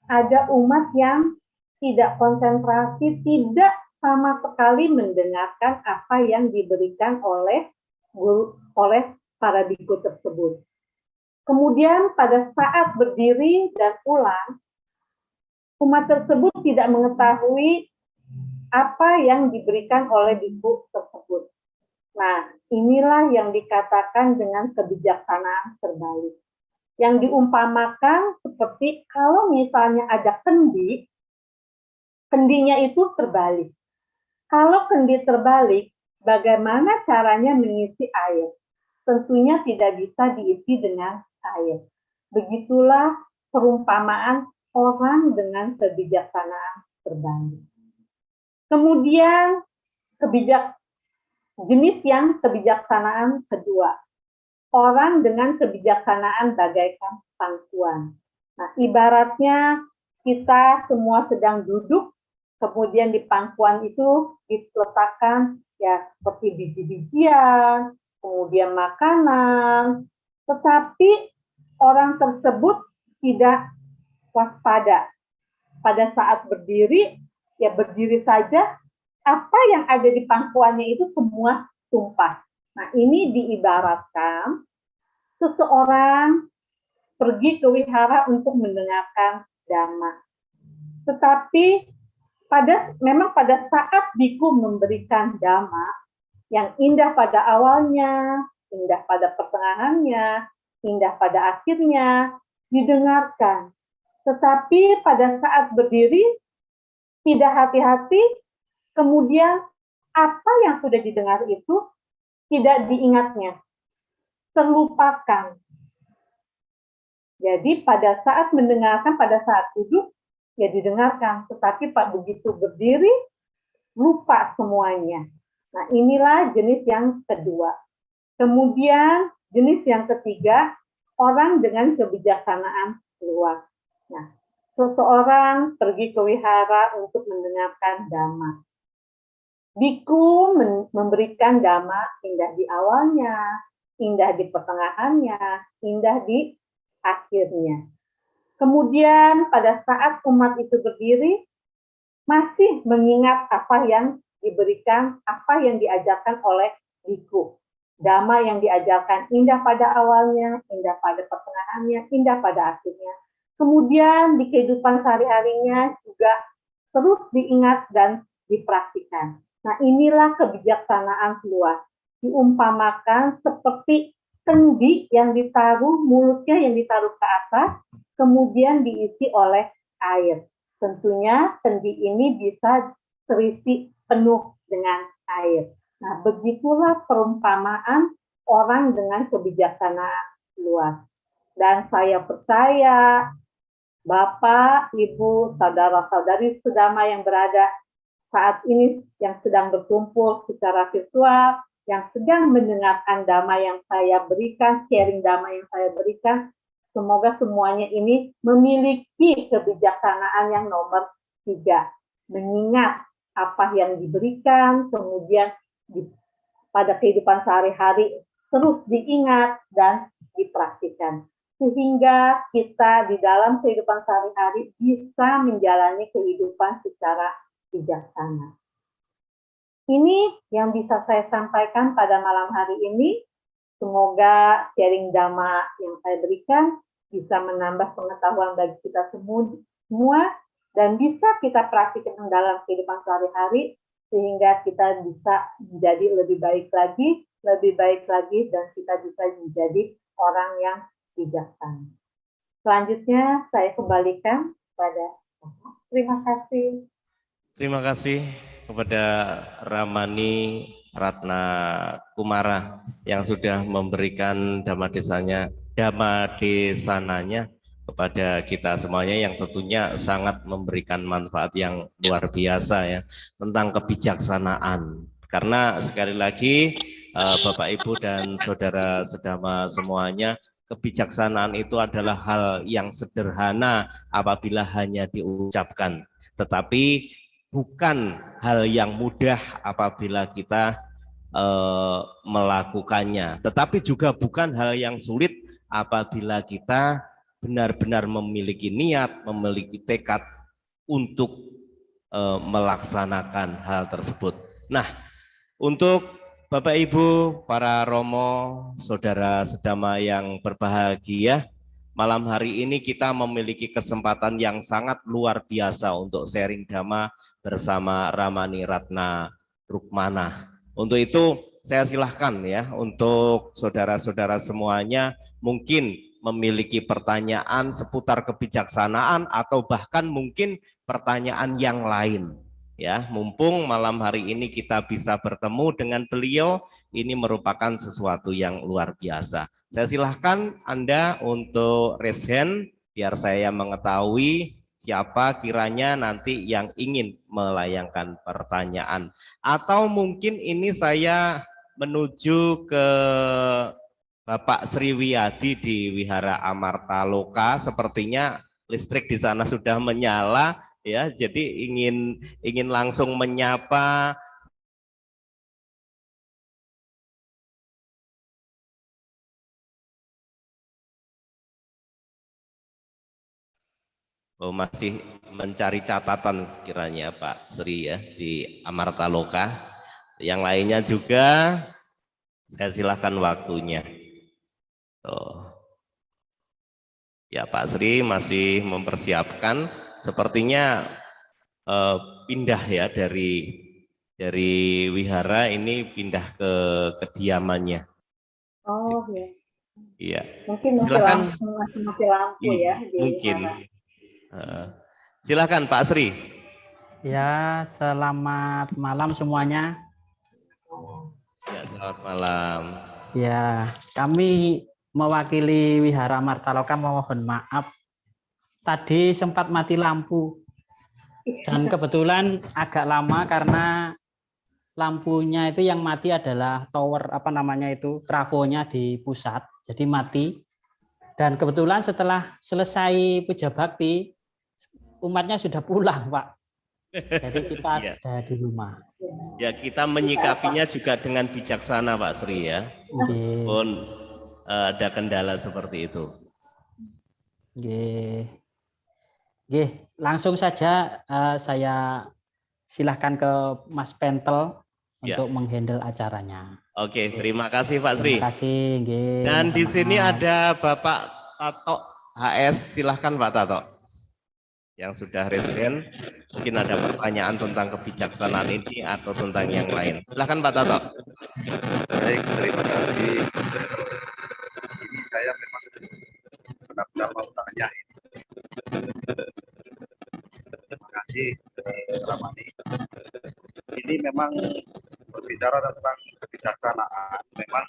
ada umat yang tidak konsentrasi, tidak sama sekali mendengarkan apa yang diberikan oleh para biku tersebut. Kemudian pada saat berdiri dan pulang, umat tersebut tidak mengetahui apa yang diberikan oleh biku tersebut. Nah, inilah yang dikatakan dengan kebijaksanaan terbalik. Yang diumpamakan seperti kalau misalnya ada kendi, kendinya itu terbalik. Kalau kendi terbalik, bagaimana caranya mengisi air? Tentunya tidak bisa diisi dengan air. Begitulah perumpamaan orang dengan kebijaksanaan terbalik. Kemudian jenis yang kebijaksanaan kedua, orang dengan kebijaksanaan bagaikan pangkuan. Nah, ibaratnya kita semua sedang duduk, kemudian di pangkuan itu diletakkan ya seperti biji-bijian, kemudian makanan, tetapi orang tersebut tidak waspada. Pada saat berdiri, ya berdiri saja, apa yang ada di pangkuannya itu semua tumpah. Nah, ini diibaratkan seseorang pergi ke wihara untuk mendengarkan dhamma. Tetapi memang pada saat biku memberikan dhamma yang indah pada awalnya, indah pada pertengahannya, indah pada akhirnya, didengarkan. Tetapi pada saat berdiri, tidak hati-hati, kemudian apa yang sudah didengar itu tidak diingatnya, terlupakan. Jadi pada saat mendengarkan, pada saat duduk, ya didengarkan. Tetapi begitu berdiri, lupa semuanya. Nah, inilah jenis yang kedua. Kemudian jenis yang ketiga, orang dengan kebijaksanaan luas. Nah, seseorang pergi ke wihara untuk mendengarkan dhamma. Biku memberikan dhamma indah di awalnya, indah di pertengahannya, indah di akhirnya. Kemudian pada saat umat itu berdiri, masih mengingat apa yang diberikan, apa yang diajarkan oleh biku. Dhamma yang diajarkan indah pada awalnya, indah pada pertengahannya, indah pada akhirnya. Kemudian di kehidupan sehari-harinya juga terus diingat dan dipraktikkan. Nah, inilah kebijaksanaan luas. Diumpamakan seperti kendi yang ditaruh, mulutnya yang ditaruh ke atas, kemudian diisi oleh air. Tentunya kendi ini bisa terisi penuh dengan air. Nah, begitulah perumpamaan orang dengan kebijaksanaan luas. Dan saya percaya Bapak, Ibu, saudara-saudari sedama yang berada saat ini yang sedang berkumpul secara virtual, yang sedang mendengarkan dhamma yang saya berikan, sharing dhamma yang saya berikan, semoga semuanya ini memiliki kebijaksanaan yang nomor 3. Mengingat apa yang diberikan, kemudian pada kehidupan sehari-hari terus diingat dan dipraktikkan. Sehingga kita di dalam kehidupan sehari-hari bisa menjalani kehidupan secara bijaksana. Ini yang bisa saya sampaikan pada malam hari ini. Semoga sharing dhamma yang saya berikan bisa menambah pengetahuan bagi kita semua dan bisa kita praktikkan dalam kehidupan sehari-hari sehingga kita bisa menjadi lebih baik lagi, dan kita bisa menjadi orang yang bijaksana. Selanjutnya saya kembalikan kepada Bapak. Terima kasih. Terima kasih kepada Ramani Ratna Kumara yang sudah memberikan dhamma desananya kepada kita semuanya yang tentunya sangat memberikan manfaat yang luar biasa ya tentang kebijaksanaan. Karena sekali lagi Bapak Ibu dan saudara sedama semuanya, kebijaksanaan itu adalah hal yang sederhana apabila hanya diucapkan, tetapi bukan hal yang mudah apabila kita melakukannya, tetapi juga bukan hal yang sulit apabila kita benar-benar memiliki niat, memiliki tekad untuk melaksanakan hal tersebut. Nah, untuk Bapak Ibu, para Romo, saudara sedama yang berbahagia, malam hari ini kita memiliki kesempatan yang sangat luar biasa untuk sharing Dhamma bersama Ramani Ratna Rukmanah. Untuk itu saya silahkan ya untuk saudara-saudara semuanya mungkin memiliki pertanyaan seputar kebijaksanaan atau bahkan mungkin pertanyaan yang lain. Ya, mumpung malam hari ini kita bisa bertemu dengan beliau, ini merupakan sesuatu yang luar biasa. Saya silahkan Anda untuk raise hand biar saya mengetahui siapa kiranya nanti yang ingin melayangkan pertanyaan. Atau mungkin ini saya menuju ke Bapak Sri Wiyadi di Wihara Amarta Loka, sepertinya listrik di sana sudah menyala ya, jadi ingin langsung menyapa masih mencari catatan kiranya Pak Sri ya di Amarta Loka. Yang lainnya juga saya silakan waktunya. Ya Pak Sri masih mempersiapkan, sepertinya pindah ya dari wihara ini pindah ke kediamannya. Oh ya. Iya. Mungkin Silakan. masih lampu ya di mungkin. Silakan Pak Sri. Ya, selamat malam semuanya. Ya, selamat malam. Ya, kami mewakili Wihara Amarta Loka mohon maaf. Tadi sempat mati lampu. Dan kebetulan agak lama karena lampunya itu yang mati adalah tower trafonya di pusat. Jadi mati. Dan kebetulan setelah selesai puja bakti, umatnya sudah pulang, Pak. Jadi kita ada di rumah. Ya, kita menyikapinya juga dengan bijaksana, Pak Sri ya. Meskipun ada kendala seperti itu. Langsung saja saya silahkan ke Mas Pentel untuk menghandle acaranya. Oke, terima kasih Pak Sri. Terima kasih. Dan di sini ada Bapak Tato HS, silahkan Pak Tato. Yang sudah raise hand, mungkin ada pertanyaan tentang kebijaksanaan ini atau tentang yang lain. Silahkan Pak Tato. Baik, terima kasih. Ini saya memang benar-benar mau tanya ini. Terima kasih Ramani. Ini memang berbicara tentang kebijaksanaan. Memang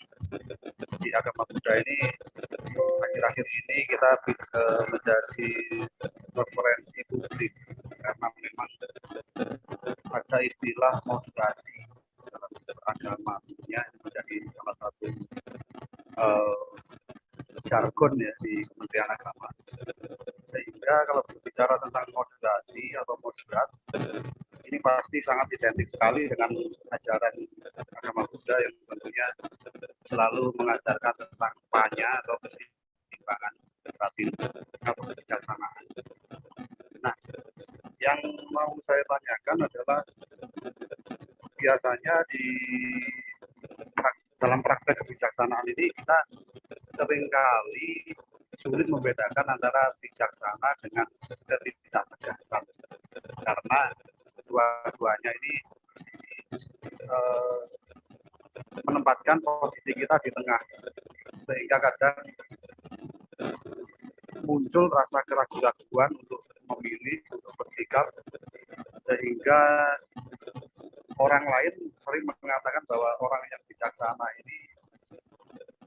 di agama Buddha ini akhir-akhir ini kita bisa menjadi referensi publik karena memang ada istilah moderasi dalam agama dunia menjadi salah satu jargon ya di Kementerian Agama. Sehingga kalau berbicara tentang moderasi atau moderat, ini pasti sangat identik sekali dengan ajaran agama Buddha yang tentunya selalu mengajarkan tentang panya atau keseimbangan batin atau kebijaksanaan. Nah, yang mau saya tanyakan adalah biasanya dalam praktek kebijaksanaan ini kita seringkali sulit membedakan antara bijaksana dengan ketidaktegasan karena dua-duanya ini menempatkan posisi kita di tengah sehingga kadang muncul rasa keraguan-keraguan untuk memilih, untuk bersikap sehingga orang lain sering mengatakan bahwa orang yang bijaksana ini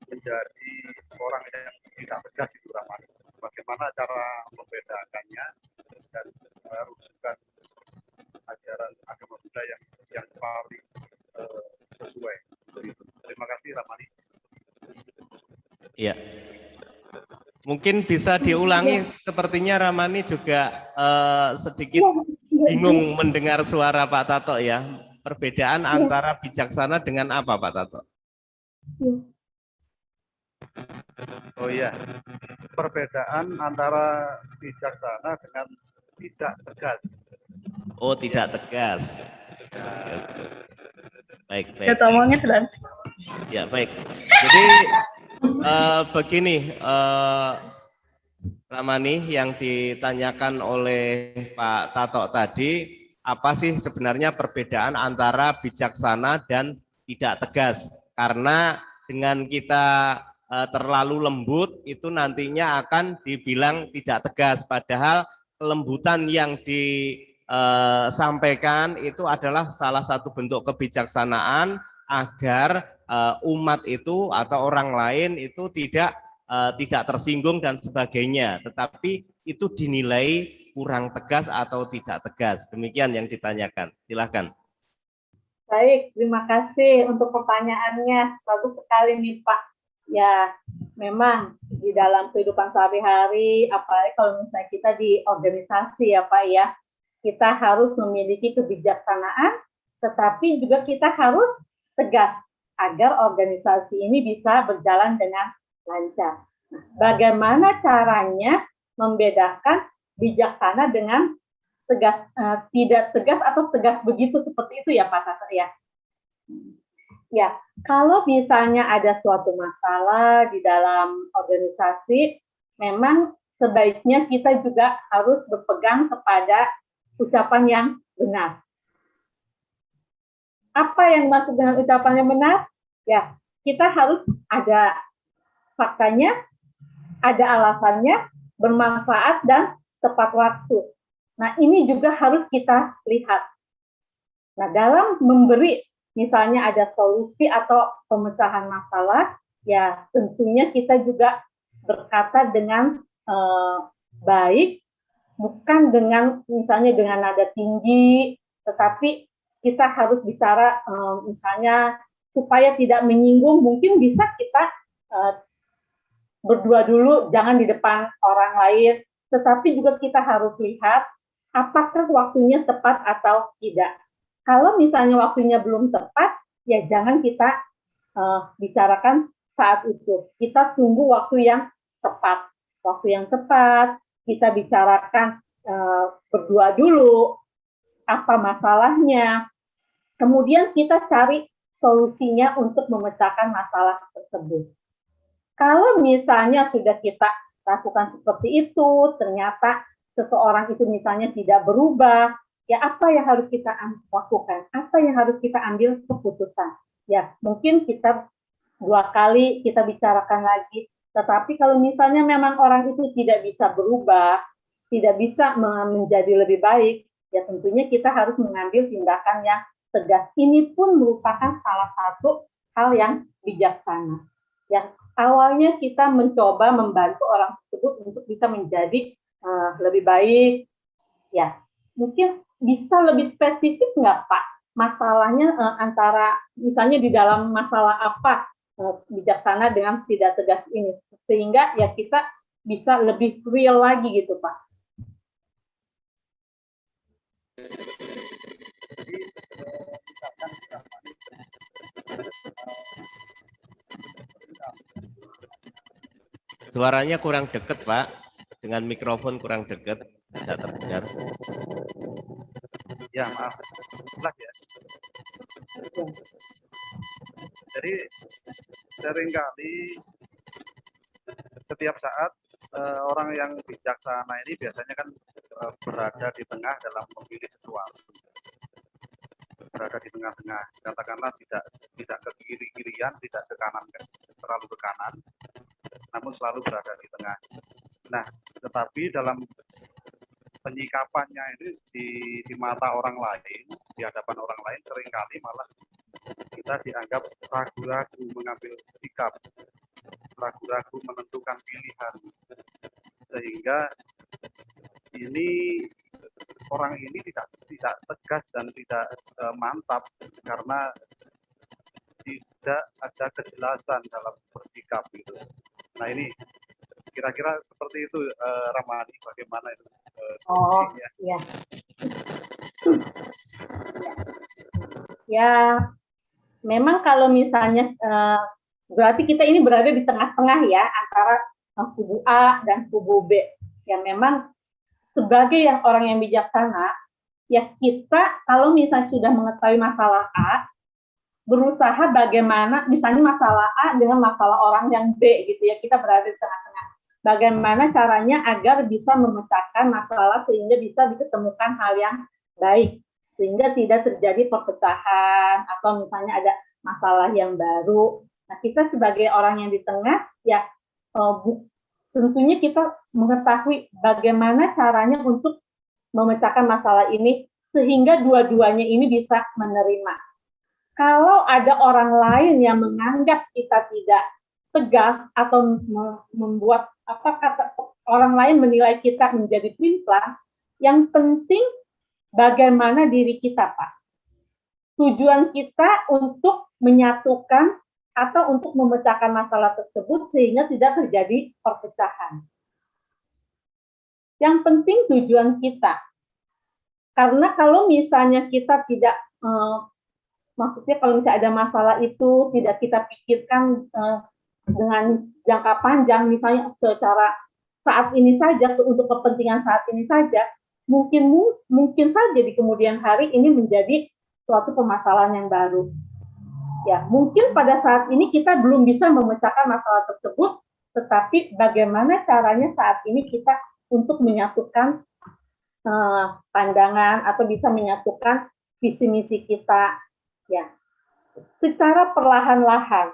menjadi orang yang tidak tegas di Ramani. Bagaimana bagaimana cara membedakannya dan rujukan ajaran agama Buddha yang paling sesuai. Terima kasih Ramani. Ya. Mungkin bisa diulangi, sepertinya Ramani juga sedikit bingung mendengar suara Pak Tato ya. Perbedaan antara bijaksana dengan apa Pak Tato? Oh iya, perbedaan antara bijaksana dengan tidak tegas. Oh, tidak tegas. Baik, baik. Kita omongnya dan. Ya, baik. Jadi begini, Ramani, yang ditanyakan oleh Pak Tato tadi, apa sih sebenarnya perbedaan antara bijaksana dan tidak tegas? Karena dengan kita terlalu lembut, itu nantinya akan dibilang tidak tegas, padahal kelembutan yang disampaikan itu adalah salah satu bentuk kebijaksanaan agar umat itu atau orang lain itu tidak tersinggung dan sebagainya, tetapi itu dinilai kurang tegas atau tidak tegas. Demikian yang ditanyakan. Silakan. Baik, terima kasih untuk pertanyaannya. Bagus sekali nih Pak. Ya, memang di dalam kehidupan sehari-hari, apalagi kalau misalnya kita di organisasi ya Pak ya, kita harus memiliki kebijaksanaan, tetapi juga kita harus tegas agar organisasi ini bisa berjalan dengan lancar. Nah, bagaimana caranya membedakan bijaksana dengan tegas, tidak tegas atau tegas begitu seperti itu ya Pak Tato ya? Ya, kalau misalnya ada suatu masalah di dalam organisasi, memang sebaiknya kita juga harus berpegang kepada ucapan yang benar. Apa yang dimaksud dengan ucapan yang benar? Ya, kita harus ada faktanya, ada alasannya, bermanfaat, dan tepat waktu. Nah, ini juga harus kita lihat. Nah, dalam memberi, misalnya ada solusi atau pemecahan masalah, ya tentunya kita juga berkata dengan baik, bukan dengan misalnya dengan nada tinggi, tetapi kita harus bicara misalnya supaya tidak menyinggung, mungkin bisa kita berdua dulu, jangan di depan orang lain, tetapi juga kita harus lihat apakah waktunya tepat atau tidak. Kalau misalnya waktunya belum tepat, ya jangan kita bicarakan saat itu. Kita tunggu waktu yang tepat. Waktu yang tepat, kita bicarakan berdua dulu, apa masalahnya. Kemudian kita cari solusinya untuk memecahkan masalah tersebut. Kalau misalnya sudah kita lakukan seperti itu, ternyata seseorang itu misalnya tidak berubah, ya apa yang harus kita lakukan? Apa yang harus kita ambil keputusan? Ya, mungkin kita 2 kali kita bicarakan lagi. Tetapi kalau misalnya memang orang itu tidak bisa berubah, tidak bisa menjadi lebih baik, ya tentunya kita harus mengambil tindakan yang tegas. Ini pun merupakan salah satu hal yang bijaksana. Ya, awalnya kita mencoba membantu orang tersebut untuk bisa menjadi lebih baik. Ya, mungkin bisa lebih spesifik nggak Pak? Masalahnya antara misalnya di dalam masalah apa bijaksana dengan tidak tegas ini, sehingga ya kita bisa lebih real lagi gitu Pak. Suaranya kurang dekat Pak, dengan mikrofon kurang dekat, tidak terdengar. Ya maaf, ulang ya. Jadi seringkali setiap saat orang yang bijaksana ini biasanya kan berada di tengah dalam memilih sesuatu, berada di tengah-tengah, katakanlah tidak ke kiri-kirian, tidak ke kanan, terlalu ke kanan, namun selalu berada di tengah. Nah, tetapi dalam penyikapannya ini di mata orang lain, di hadapan orang lain, seringkali malah kita dianggap ragu-ragu mengambil sikap, ragu-ragu menentukan pilihan. sehingga ini orang ini tidak tegas dan tidak mantap karena tidak ada kejelasan dalam bersikap gitu. Nah ini kira-kira seperti itu, Ramani, bagaimana itu? Oh, ya. Ya, memang kalau misalnya berarti kita ini berada di tengah-tengah ya antara kubu A dan kubu B. Ya memang sebagai orang yang bijaksana, ya kita kalau misalnya sudah mengetahui masalah A, berusaha bagaimana misalnya masalah A dengan masalah orang yang B gitu ya, kita berada di tengah-tengah. Bagaimana caranya agar bisa memecahkan masalah sehingga bisa diketemukan hal yang baik, sehingga tidak terjadi perpecahan atau misalnya ada masalah yang baru. Nah, kita sebagai orang yang di tengah, ya tentunya kita mengetahui bagaimana caranya untuk memecahkan masalah ini sehingga dua-duanya ini bisa menerima. Kalau ada orang lain yang menganggap kita tidak tegas atau membuat kata orang lain menilai kita menjadi pelin-pelan, yang penting bagaimana diri kita, Pak. Tujuan kita untuk menyatukan atau untuk memecahkan masalah tersebut sehingga tidak terjadi perpecahan. Yang penting tujuan kita. Karena kalau misalnya kita tidak maksudnya kalau misalnya ada masalah itu tidak kita pikirkan dengan jangka panjang, misalnya secara saat ini saja, untuk kepentingan saat ini saja, mungkin saja di kemudian hari ini menjadi suatu permasalahan yang baru. Ya, mungkin pada saat ini kita belum bisa memecahkan masalah tersebut, tetapi bagaimana caranya saat ini kita untuk menyatukan pandangan atau bisa menyatukan visi misi kita, ya, secara perlahan-lahan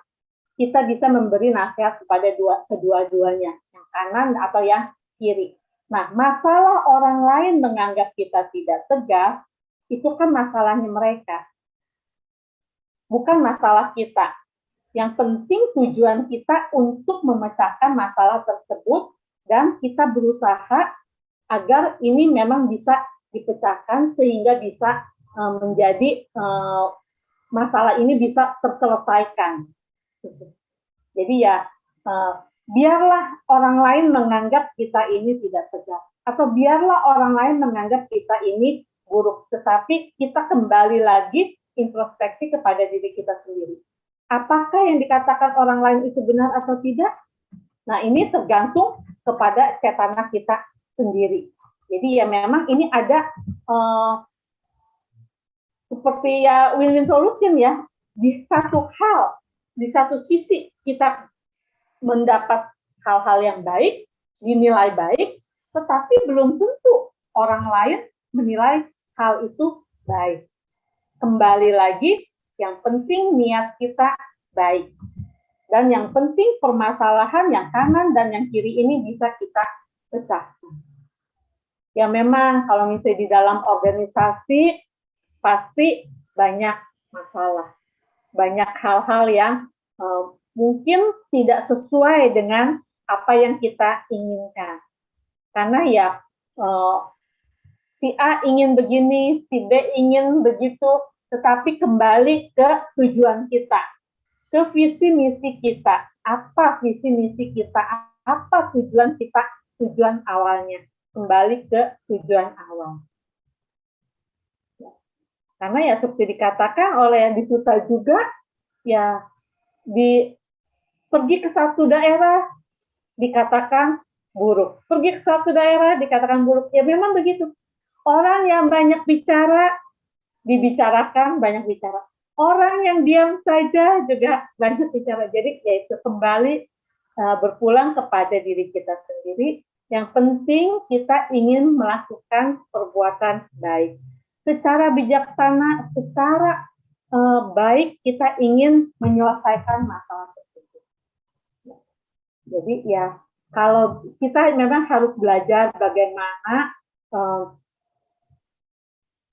kita bisa memberi nasihat kepada kedua-duanya, yang kanan atau yang kiri. Nah, masalah orang lain menganggap kita tidak tegas, itu kan masalahnya mereka, bukan masalah kita. Yang penting tujuan kita untuk memecahkan masalah tersebut dan kita berusaha agar ini memang bisa dipecahkan sehingga bisa menjadi masalah ini bisa terselesaikan. Jadi ya biarlah orang lain menganggap kita ini tidak tegas atau biarlah orang lain menganggap kita ini buruk, tetapi kita kembali lagi introspeksi kepada diri kita sendiri. Apakah yang dikatakan orang lain itu benar atau tidak? Nah, ini tergantung kepada cetana kita sendiri. Jadi ya memang ini ada seperti ya win-win solution ya. Di satu sisi kita mendapat hal-hal yang baik, dinilai baik, tetapi belum tentu orang lain menilai hal itu baik. Kembali lagi, yang penting niat kita baik. Dan yang penting permasalahan yang kanan dan yang kiri ini bisa kita pecahkan. Ya memang kalau misalnya di dalam organisasi pasti banyak masalah. Banyak hal-hal yang mungkin tidak sesuai dengan apa yang kita inginkan. Karena ya si A ingin begini, si B ingin begitu, tetapi kembali ke tujuan kita, ke visi misi kita. Apa visi misi kita? Apa tujuan kita? Tujuan awalnya. Kembali ke tujuan awal. Karena ya seperti dikatakan oleh Disuta juga, ya pergi ke satu daerah dikatakan buruk. Pergi ke satu daerah dikatakan buruk. Ya memang begitu. Orang yang banyak bicara, dibicarakan banyak bicara. Orang yang diam saja juga banyak bicara. Jadi yaitu kembali berpulang kepada diri kita sendiri. Yang penting kita ingin melakukan perbuatan baik. Secara bijaksana, secara baik kita ingin menyelesaikan masalah tersebut. Jadi ya kalau kita memang harus belajar bagaimana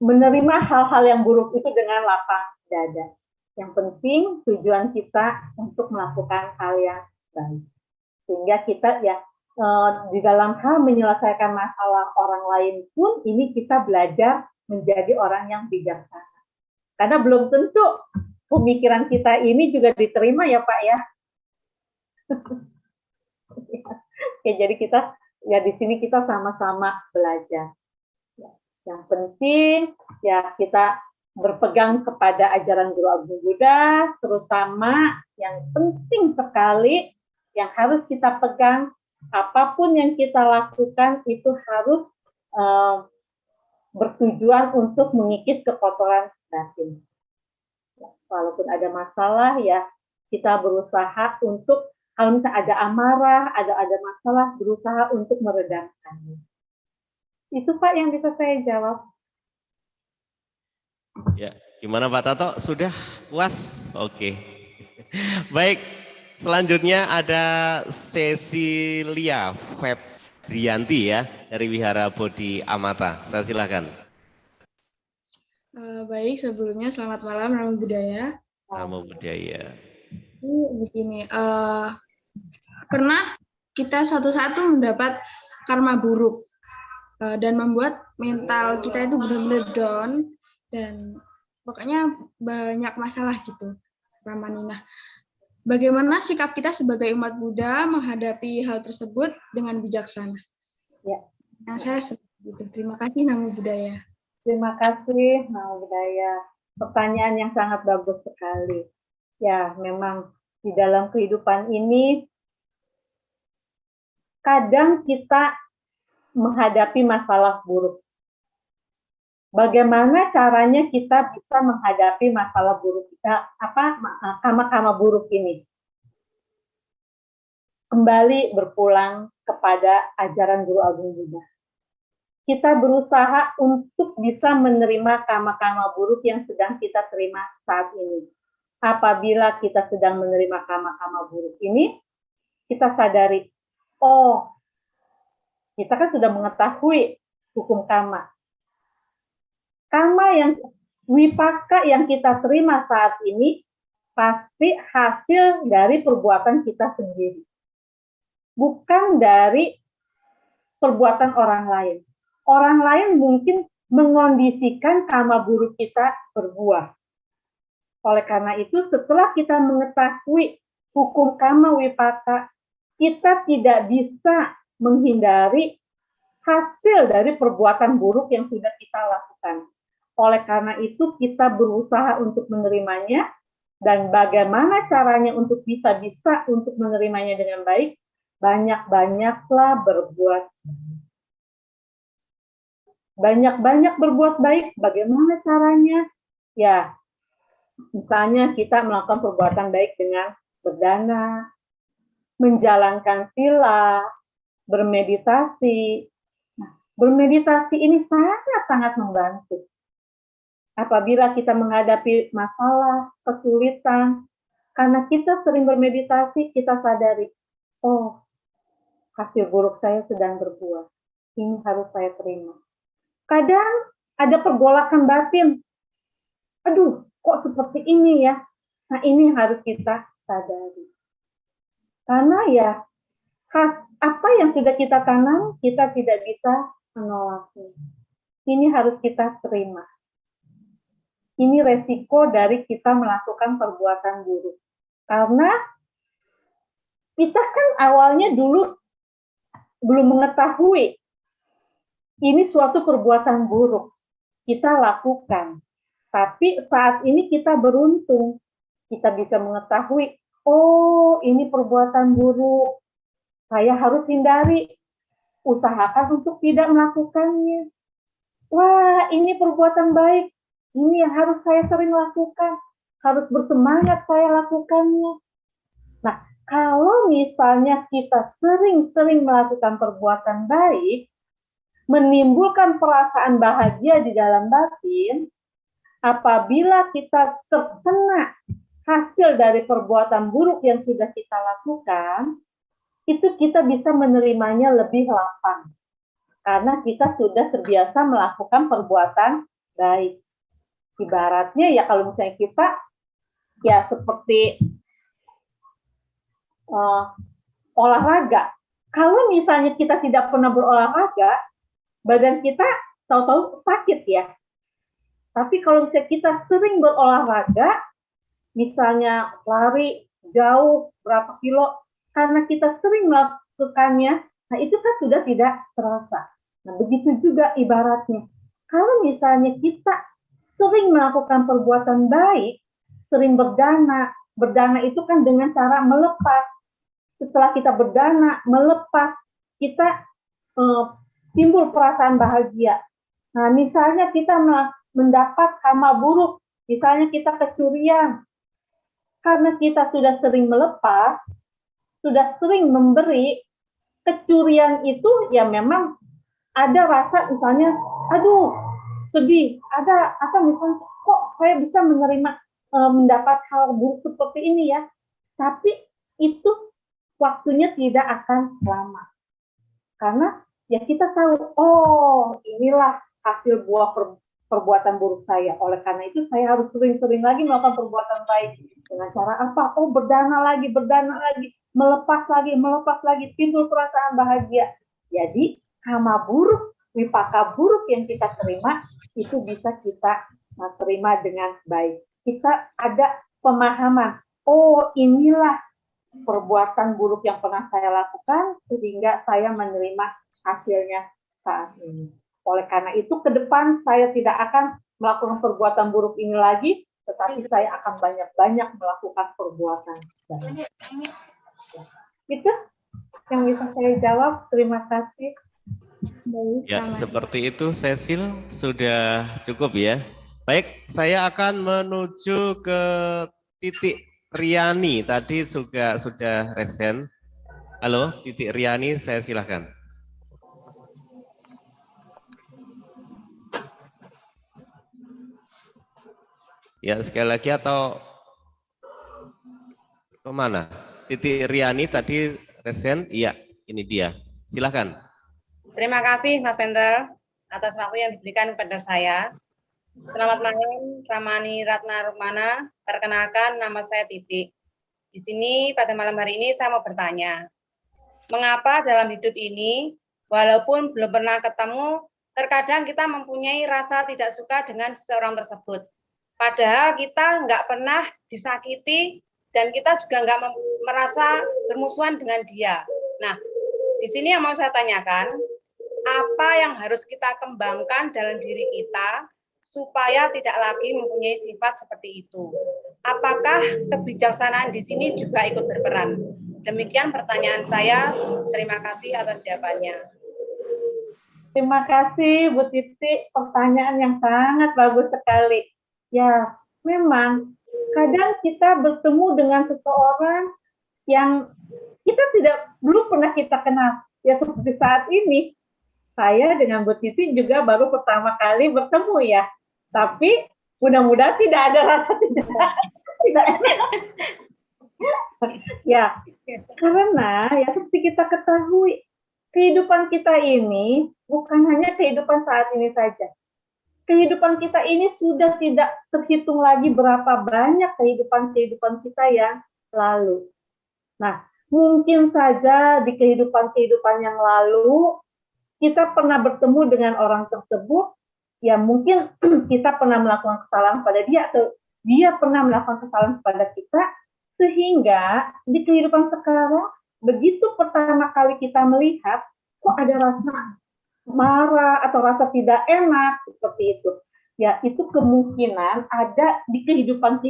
menerima hal-hal yang buruk itu dengan lapang dada. Yang penting tujuan kita untuk melakukan hal yang baik. Sehingga kita ya di dalam hal menyelesaikan masalah orang lain pun ini kita belajar menjadi orang yang bijaksana. Karena belum tentu pemikiran kita ini juga diterima ya Pak ya. Oke, jadi kita ya di sini kita sama-sama belajar. Yang penting ya kita berpegang kepada ajaran Guru Agung Buddha, terutama yang penting sekali yang harus kita pegang, apapun yang kita lakukan itu harus bertujuan untuk mengikis kekotoran batin. Ya, walaupun ada masalah ya kita berusaha untuk, kalau misalnya ada amarah, ada masalah, berusaha untuk meredamkannya. Itu Pak yang bisa saya jawab. Ya, gimana Pak Tato? Sudah puas? Oke. Baik, selanjutnya ada Cecilia Febrianti ya dari Wihara Bodhi Amata. Saya silakan. Baik, sebelumnya selamat malam, Namo Buddhaya. Namo Buddhaya. Begini, pernah kita suatu saat mendapat karma buruk dan membuat mental kita itu benar-benar down dan pokoknya banyak masalah gitu, Ramanina. Bagaimana sikap kita sebagai umat Buddha menghadapi hal tersebut dengan bijaksana? Ya. Yang saya seperti itu. Terima kasih, Namo Buddhaya. Terima kasih, Namo Buddhaya. Pertanyaan yang sangat bagus sekali. Ya, memang di dalam kehidupan ini kadang kita menghadapi masalah buruk. Bagaimana caranya kita bisa menghadapi masalah buruk kita, karma buruk ini? Kembali berpulang kepada ajaran Guru Agung Buddha. Kita berusaha untuk bisa menerima karma buruk yang sedang kita terima saat ini. Apabila kita sedang menerima karma buruk ini, kita sadari, oh, kita kan sudah mengetahui hukum karma. Karma yang wipaka yang kita terima saat ini pasti hasil dari perbuatan kita sendiri. Bukan dari perbuatan orang lain. Orang lain mungkin mengondisikan karma buruk kita berbuah. Oleh karena itu, setelah kita mengetahui hukum karma wipaka, kita tidak bisa menghindari hasil dari perbuatan buruk yang sudah kita lakukan. Oleh karena itu, kita berusaha untuk menerimanya, dan bagaimana caranya untuk bisa untuk menerimanya dengan baik, banyak-banyaklah berbuat. Banyak-banyak berbuat baik, bagaimana caranya? Ya, misalnya kita melakukan perbuatan baik dengan berdana, menjalankan sila, bermeditasi. Nah, bermeditasi ini sangat-sangat membantu. Apabila kita menghadapi masalah, kesulitan, karena kita sering bermeditasi, kita sadari, oh, hasil buruk saya sedang berbuah. Ini harus saya terima. Kadang ada pergolakan batin. Aduh, kok seperti ini ya? Nah, ini harus kita sadari. Karena ya, apa yang sudah kita tanam, kita tidak bisa menolaknya. Ini harus kita terima. Ini resiko dari kita melakukan perbuatan buruk. Karena kita kan awalnya dulu belum mengetahui ini suatu perbuatan buruk. Kita lakukan. Tapi saat ini kita beruntung. Kita bisa mengetahui, oh ini perbuatan buruk. Saya harus hindari. Usahakan untuk tidak melakukannya. Wah, ini perbuatan baik. Ini yang harus saya sering lakukan. Harus bersemangat saya lakukannya. Nah, kalau misalnya kita sering-sering melakukan perbuatan baik, menimbulkan perasaan bahagia di dalam batin, apabila kita terkena hasil dari perbuatan buruk yang sudah kita lakukan, itu kita bisa menerimanya lebih lapang. Karena kita sudah terbiasa melakukan perbuatan baik. Ibaratnya ya kalau misalnya kita ya seperti olahraga. Kalau misalnya kita tidak pernah berolahraga, badan kita tahu-tahu sakit ya. Tapi kalau misalnya kita sering berolahraga, misalnya lari jauh berapa kilo, karena kita sering melakukannya, nah itu kan sudah tidak terasa. Nah begitu juga ibaratnya, kalau misalnya kita sering melakukan perbuatan baik, sering berdana itu kan dengan cara melepas. Setelah kita berdana, melepas, kita timbul perasaan bahagia. Nah misalnya kita mendapat karma buruk, misalnya kita kecurian, karena kita sudah sering melepas, sudah sering memberi, kecurian itu ya memang ada rasa misalnya, aduh sedih, ada apa misalnya, kok saya bisa menerima mendapat hal buruk seperti ini ya, tapi itu waktunya tidak akan lama, karena ya kita tahu, oh inilah hasil buah perbuatan buruk saya, oleh karena itu saya harus sering-sering lagi melakukan perbuatan baik. Dengan cara apa? Oh berdana lagi, melepas lagi, timbul perasaan bahagia. Jadi karma buruk, wipaka buruk yang kita terima, itu bisa kita terima dengan baik. Kita ada pemahaman, oh inilah perbuatan buruk yang pernah saya lakukan, sehingga saya menerima hasilnya saat ini. Oleh karena itu, ke depan saya tidak akan melakukan perbuatan buruk ini lagi, tetapi saya akan banyak-banyak melakukan perbuatan baik. Itu yang bisa saya jawab. Terima kasih. Ya, seperti itu Cecil, sudah cukup ya. Baik, saya akan menuju ke Titik Riani. Tadi sudah resen. Halo, Titik Riani, saya silakan. Ya, sekali lagi atau kemana? Titik Riani tadi resen, iya, ini dia. Silakan. Terima kasih Mas Penter atas waktu yang diberikan kepada saya. Selamat malam, Ramani Ratna Rukmana. Perkenalkan, nama saya Titik. Di sini pada malam hari ini saya mau bertanya, mengapa dalam hidup ini, walaupun belum pernah ketemu, terkadang kita mempunyai rasa tidak suka dengan seseorang tersebut. Padahal kita nggak pernah disakiti dan kita juga nggak merasa bermusuhan dengan dia. Nah, di sini yang mau saya tanyakan, apa yang harus kita kembangkan dalam diri kita supaya tidak lagi mempunyai sifat seperti itu? Apakah kebijaksanaan di sini juga ikut berperan? Demikian pertanyaan saya. Terima kasih atas jawabannya. Terima kasih Bu Titi, pertanyaan yang sangat bagus sekali. Ya, memang kadang kita bertemu dengan seseorang yang kita belum pernah kita kenal. Ya seperti saat ini, saya dengan Bu Titi juga baru pertama kali bertemu ya. Tapi mudah-mudahan tidak ada rasa tidak enak. Ya, karena ya seperti kita ketahui, kehidupan kita ini bukan hanya kehidupan saat ini saja. Kehidupan kita ini sudah tidak terhitung lagi berapa banyak kehidupan kita yang lalu. Nah, mungkin saja di kehidupan yang lalu kita pernah bertemu dengan orang tersebut, ya mungkin kita pernah melakukan kesalahan pada dia atau dia pernah melakukan kesalahan pada kita, sehingga di kehidupan sekarang begitu pertama kali kita melihat kok ada rasa marah atau rasa tidak enak seperti itu. Ya, itu kemungkinan ada di kehidupan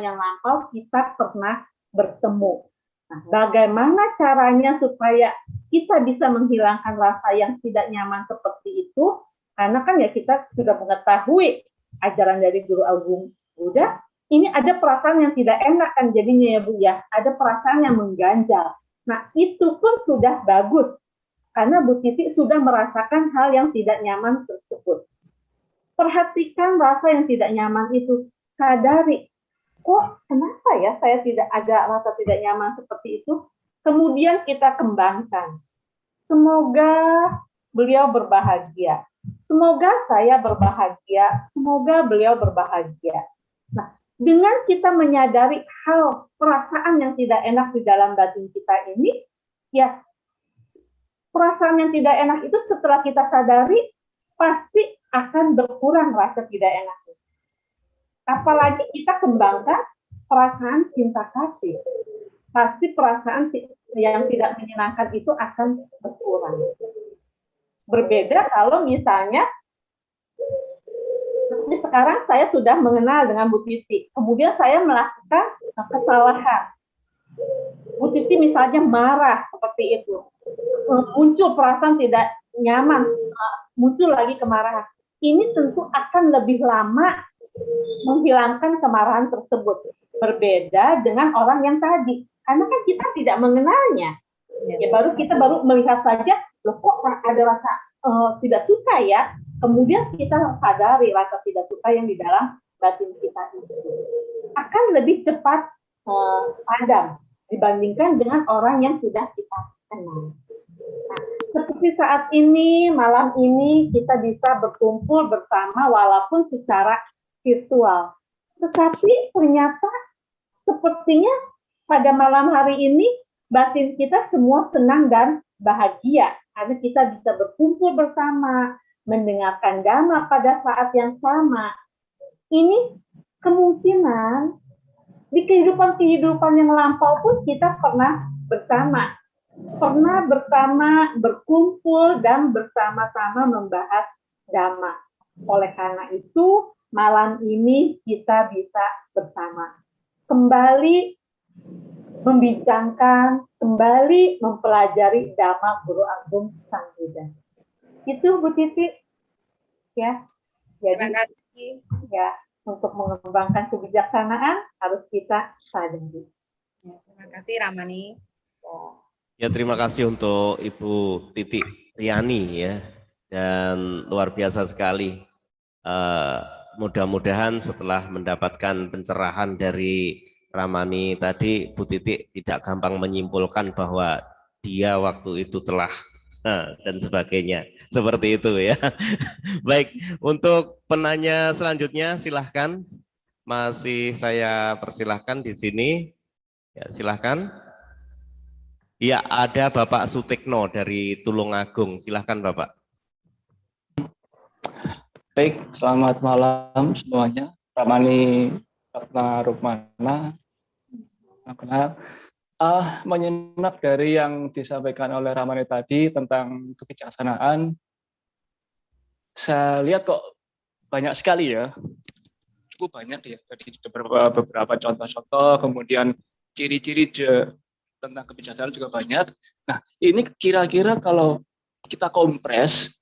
yang lampau kita pernah bertemu. Nah, bagaimana caranya supaya kita bisa menghilangkan rasa yang tidak nyaman seperti itu? Karena kan ya kita sudah mengetahui ajaran dari Guru Agung Buddha, ini ada perasaan yang tidak enak kan jadinya ya Bu ya, ada perasaan yang mengganjal. Nah, itu pun sudah bagus. Karena Bu Titi sudah merasakan hal yang tidak nyaman tersebut. Perhatikan rasa yang tidak nyaman itu. Sadari, kok kenapa ya saya tidak ada rasa tidak nyaman seperti itu? Kemudian kita kembangkan. Semoga beliau berbahagia. Semoga saya berbahagia. Semoga beliau berbahagia. Nah, dengan kita menyadari hal perasaan yang tidak enak di dalam batin kita ini, ya perasaan yang tidak enak itu setelah kita sadari pasti akan berkurang rasa tidak enak. Apalagi kita kembangkan perasaan cinta kasih, pasti perasaan yang tidak menyenangkan itu akan berkurang. Berbeda kalau misalnya sekarang saya sudah mengenal dengan Bu Titi, kemudian saya melakukan kesalahan. Bu Titi misalnya marah seperti itu, muncul perasaan tidak nyaman, muncul lagi kemarahan. Ini tentu akan lebih lama menghilangkan kemarahan tersebut. Berbeda dengan orang yang tadi, karena kan kita tidak mengenalnya. Ya kita baru melihat saja, loh kok ada rasa tidak suka ya. Kemudian kita sadari rasa tidak suka yang di dalam batin kita itu akan lebih cepat padam dibandingkan dengan orang yang sudah kita kenal. Nah, seperti saat ini, malam ini kita bisa berkumpul bersama walaupun secara virtual. Tetapi ternyata sepertinya pada malam hari ini batin kita semua senang dan bahagia karena kita bisa berkumpul bersama, mendengarkan dhamma pada saat yang sama. Ini kemungkinan di kehidupan yang lampau pun kita pernah bersama, berkumpul dan bersama-sama membahas dhamma. Oleh karena itu, malam ini kita bisa bersama kembali membincangkan, kembali mempelajari dhamma Guru Agung Sang Buddha. Itu Bu Titi, ya. Jadi, ya, untuk mengembangkan kebijaksanaan harus kita sadari. Ya, terima kasih Ramani. Ya, terima kasih untuk Ibu Titi Riani ya, dan luar biasa sekali. Mudah-mudahan setelah mendapatkan pencerahan dari Ramani tadi, Bu Titi tidak gampang menyimpulkan bahwa dia waktu itu telah dan sebagainya, seperti itu ya. Baik, untuk penanya selanjutnya silahkan, masih saya persilahkan di sini, ya silahkan. Ya, ada Bapak Sutikno dari Tulungagung, silahkan Bapak. Baik, selamat malam semuanya. Ramani Ratna Rukmana. Menyimak dari yang disampaikan oleh Ramani tadi tentang kebijaksanaan, saya lihat kok banyak sekali ya, cukup banyak ya. Tadi beberapa contoh-contoh, kemudian ciri-ciri tentang kebijaksanaan juga banyak. Nah, ini kira-kira kalau kita kompres,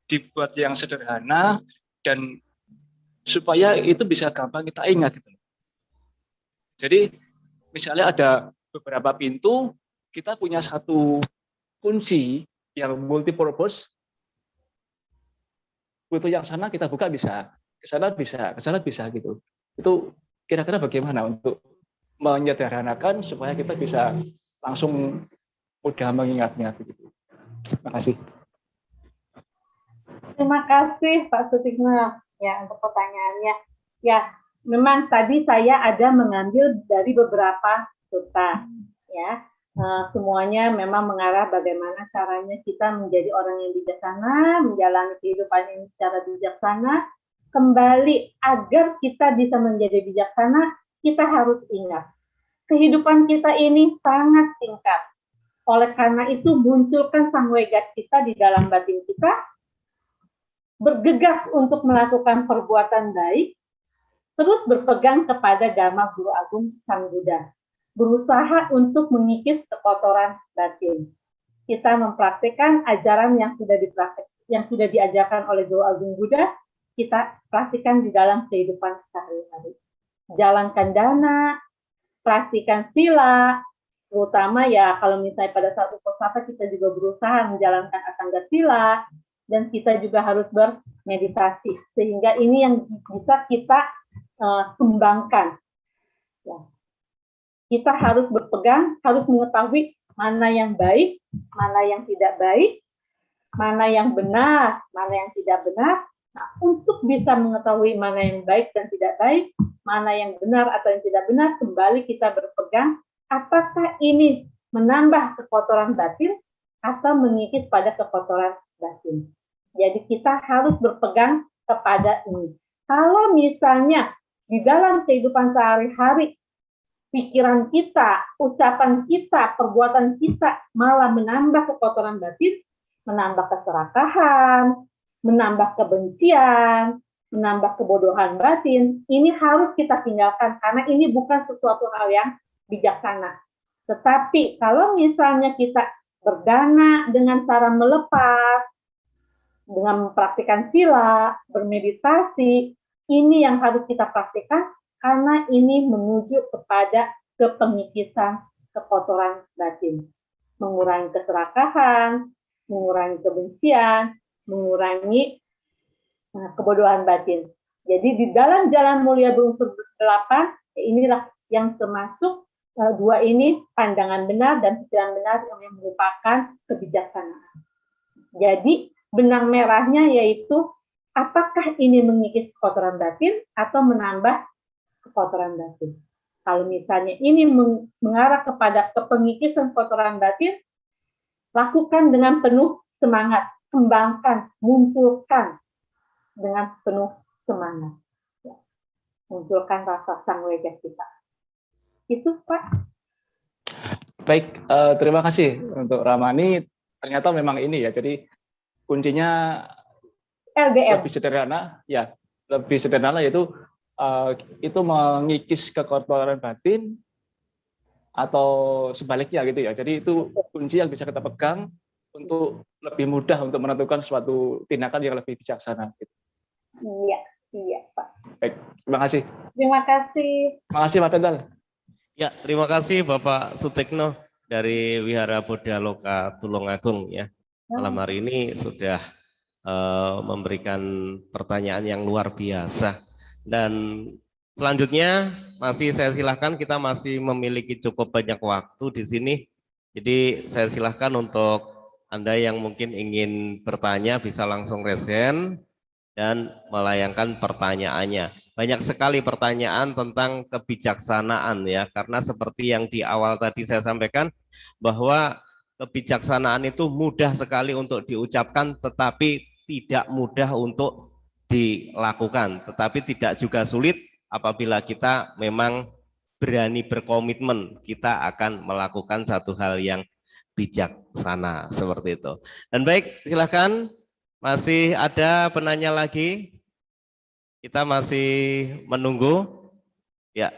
dibuat yang sederhana dan supaya itu bisa gampang kita ingat gitu. Jadi misalnya ada beberapa pintu, kita punya satu kunci yang multi purpose. Pintu yang sana kita buka bisa, ke sana bisa gitu. Itu kira-kira bagaimana untuk menyederhanakan supaya kita bisa langsung mudah mengingatnya begitu. Terima kasih. Terima kasih Pak Sutikno ya untuk pertanyaannya. Ya, memang tadi saya ada mengambil dari beberapa sutta ya. Semuanya memang mengarah bagaimana caranya kita menjadi orang yang bijaksana, menjalani kehidupan ini secara bijaksana. Kembali agar kita bisa menjadi bijaksana, kita harus ingat kehidupan kita ini sangat singkat. Oleh karena itu munculkan sang wegat kita di dalam batin kita, bergegas untuk melakukan perbuatan baik, terus berpegang kepada dhamma Guru Agung Sang Buddha, berusaha untuk mengikis kekotoran batin. Kita mempraktikkan ajaran yang sudah diajarkan oleh Guru Agung Buddha, kita praktikkan di dalam kehidupan sehari-hari. Jalankan dana, praktikan sila, terutama ya kalau misalnya pada saat uposatha kita juga berusaha menjalankan asanga sila, dan kita juga harus bermeditasi, sehingga ini yang bisa kita kembangkan. Ya. Kita harus berpegang, harus mengetahui mana yang baik, mana yang tidak baik, mana yang benar, mana yang tidak benar. Nah, untuk bisa mengetahui mana yang baik dan tidak baik, mana yang benar atau yang tidak benar, kembali kita berpegang, apakah ini menambah kekotoran batin atau mengikis pada kekotoran batin. Jadi kita harus berpegang kepada ini. Kalau misalnya di dalam kehidupan sehari-hari, pikiran kita, ucapan kita, perbuatan kita malah menambah kekotoran batin, menambah keserakahan, menambah kebencian, menambah kebodohan batin, ini harus kita tinggalkan karena ini bukan sesuatu hal yang bijaksana. Tetapi kalau misalnya kita berdana dengan cara melepas, dengan mempraktikkan sila, bermeditasi, ini yang harus kita praktikkan karena ini menuju kepada kepengikisan kekotoran batin. Mengurangi keserakahan, mengurangi kebencian, mengurangi kebodohan batin. Jadi di dalam jalan mulia berunsur 8, inilah yang termasuk dua ini, pandangan benar dan pikiran benar yang merupakan kebijaksanaan. Jadi benang merahnya yaitu apakah ini mengikis kekotoran batin atau menambah kekotoran batin. Kalau misalnya ini mengarah kepada kepengikisan kekotoran batin, lakukan dengan penuh semangat, kembangkan, munculkan dengan penuh semangat. Ya. Munculkan rasa sang wajah kita. Itu, Pak. Baik, terima kasih untuk Ramani. Ternyata memang ini ya, jadi kuncinya LDM. lebih sederhana, ya, lebih sederhana yaitu itu mengikis kekotoran batin atau sebaliknya gitu ya. Jadi itu kunci yang bisa kita pegang untuk lebih mudah untuk menentukan suatu tindakan yang lebih bijaksana. Iya, Pak. Baik, terima kasih. Terima kasih. Terima kasih, Pak Pendal. Ya, terima kasih Bapak Sutekno dari Wihara Bodha Loka Tulungagung ya. Malam hari ini sudah memberikan pertanyaan yang luar biasa. Dan selanjutnya masih saya silahkan, kita masih memiliki cukup banyak waktu di sini. Jadi saya silahkan untuk Anda yang mungkin ingin bertanya bisa langsung raise hand dan melayangkan pertanyaannya. Banyak sekali pertanyaan tentang kebijaksanaan ya, karena seperti yang di awal tadi saya sampaikan bahwa kebijaksanaan itu mudah sekali untuk diucapkan tetapi tidak mudah untuk dilakukan, tetapi tidak juga sulit apabila kita memang berani berkomitmen kita akan melakukan satu hal yang bijaksana seperti itu. Dan baik, silakan. Masih ada penanya lagi? Kita masih menunggu. Ya,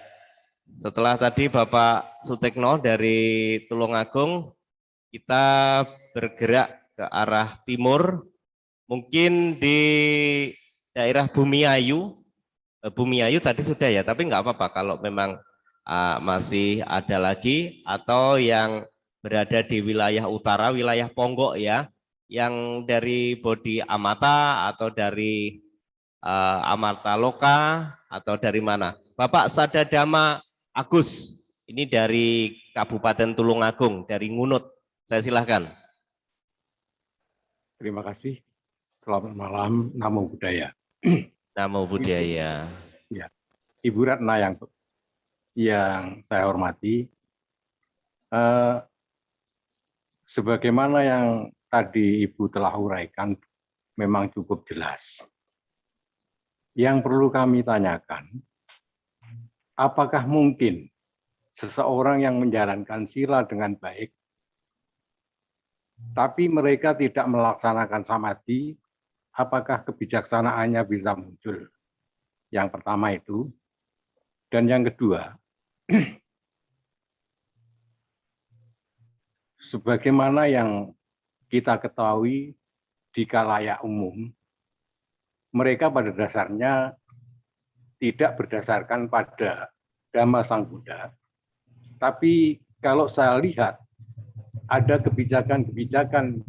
setelah tadi Bapak Sutekno dari Tulungagung, kita bergerak ke arah timur. Mungkin di daerah Bumiayu. Bumiayu tadi sudah ya, tapi nggak apa-apa kalau memang masih ada lagi, atau yang berada di wilayah utara, wilayah Ponggok ya, yang dari Bodhi Amata atau dari Amarta Loka atau dari mana? Bapak Sadadama Agus, ini dari Kabupaten Tulungagung, dari Ngunut. Saya silahkan. Terima kasih. Selamat malam, Namo Buddhaya. Namo Buddhaya. Ya, Ibu Ratna yang saya hormati, sebagaimana yang tadi Ibu telah uraikan, memang cukup jelas. Yang perlu kami tanyakan, apakah mungkin seseorang yang menjalankan sila dengan baik, tapi mereka tidak melaksanakan samadhi, apakah kebijaksanaannya bisa muncul? Yang pertama itu. Dan yang kedua, sebagaimana yang kita ketahui di khalayak umum, mereka pada dasarnya tidak berdasarkan pada Dhamma Sang Buddha. Tapi kalau saya lihat, ada kebijakan-kebijakan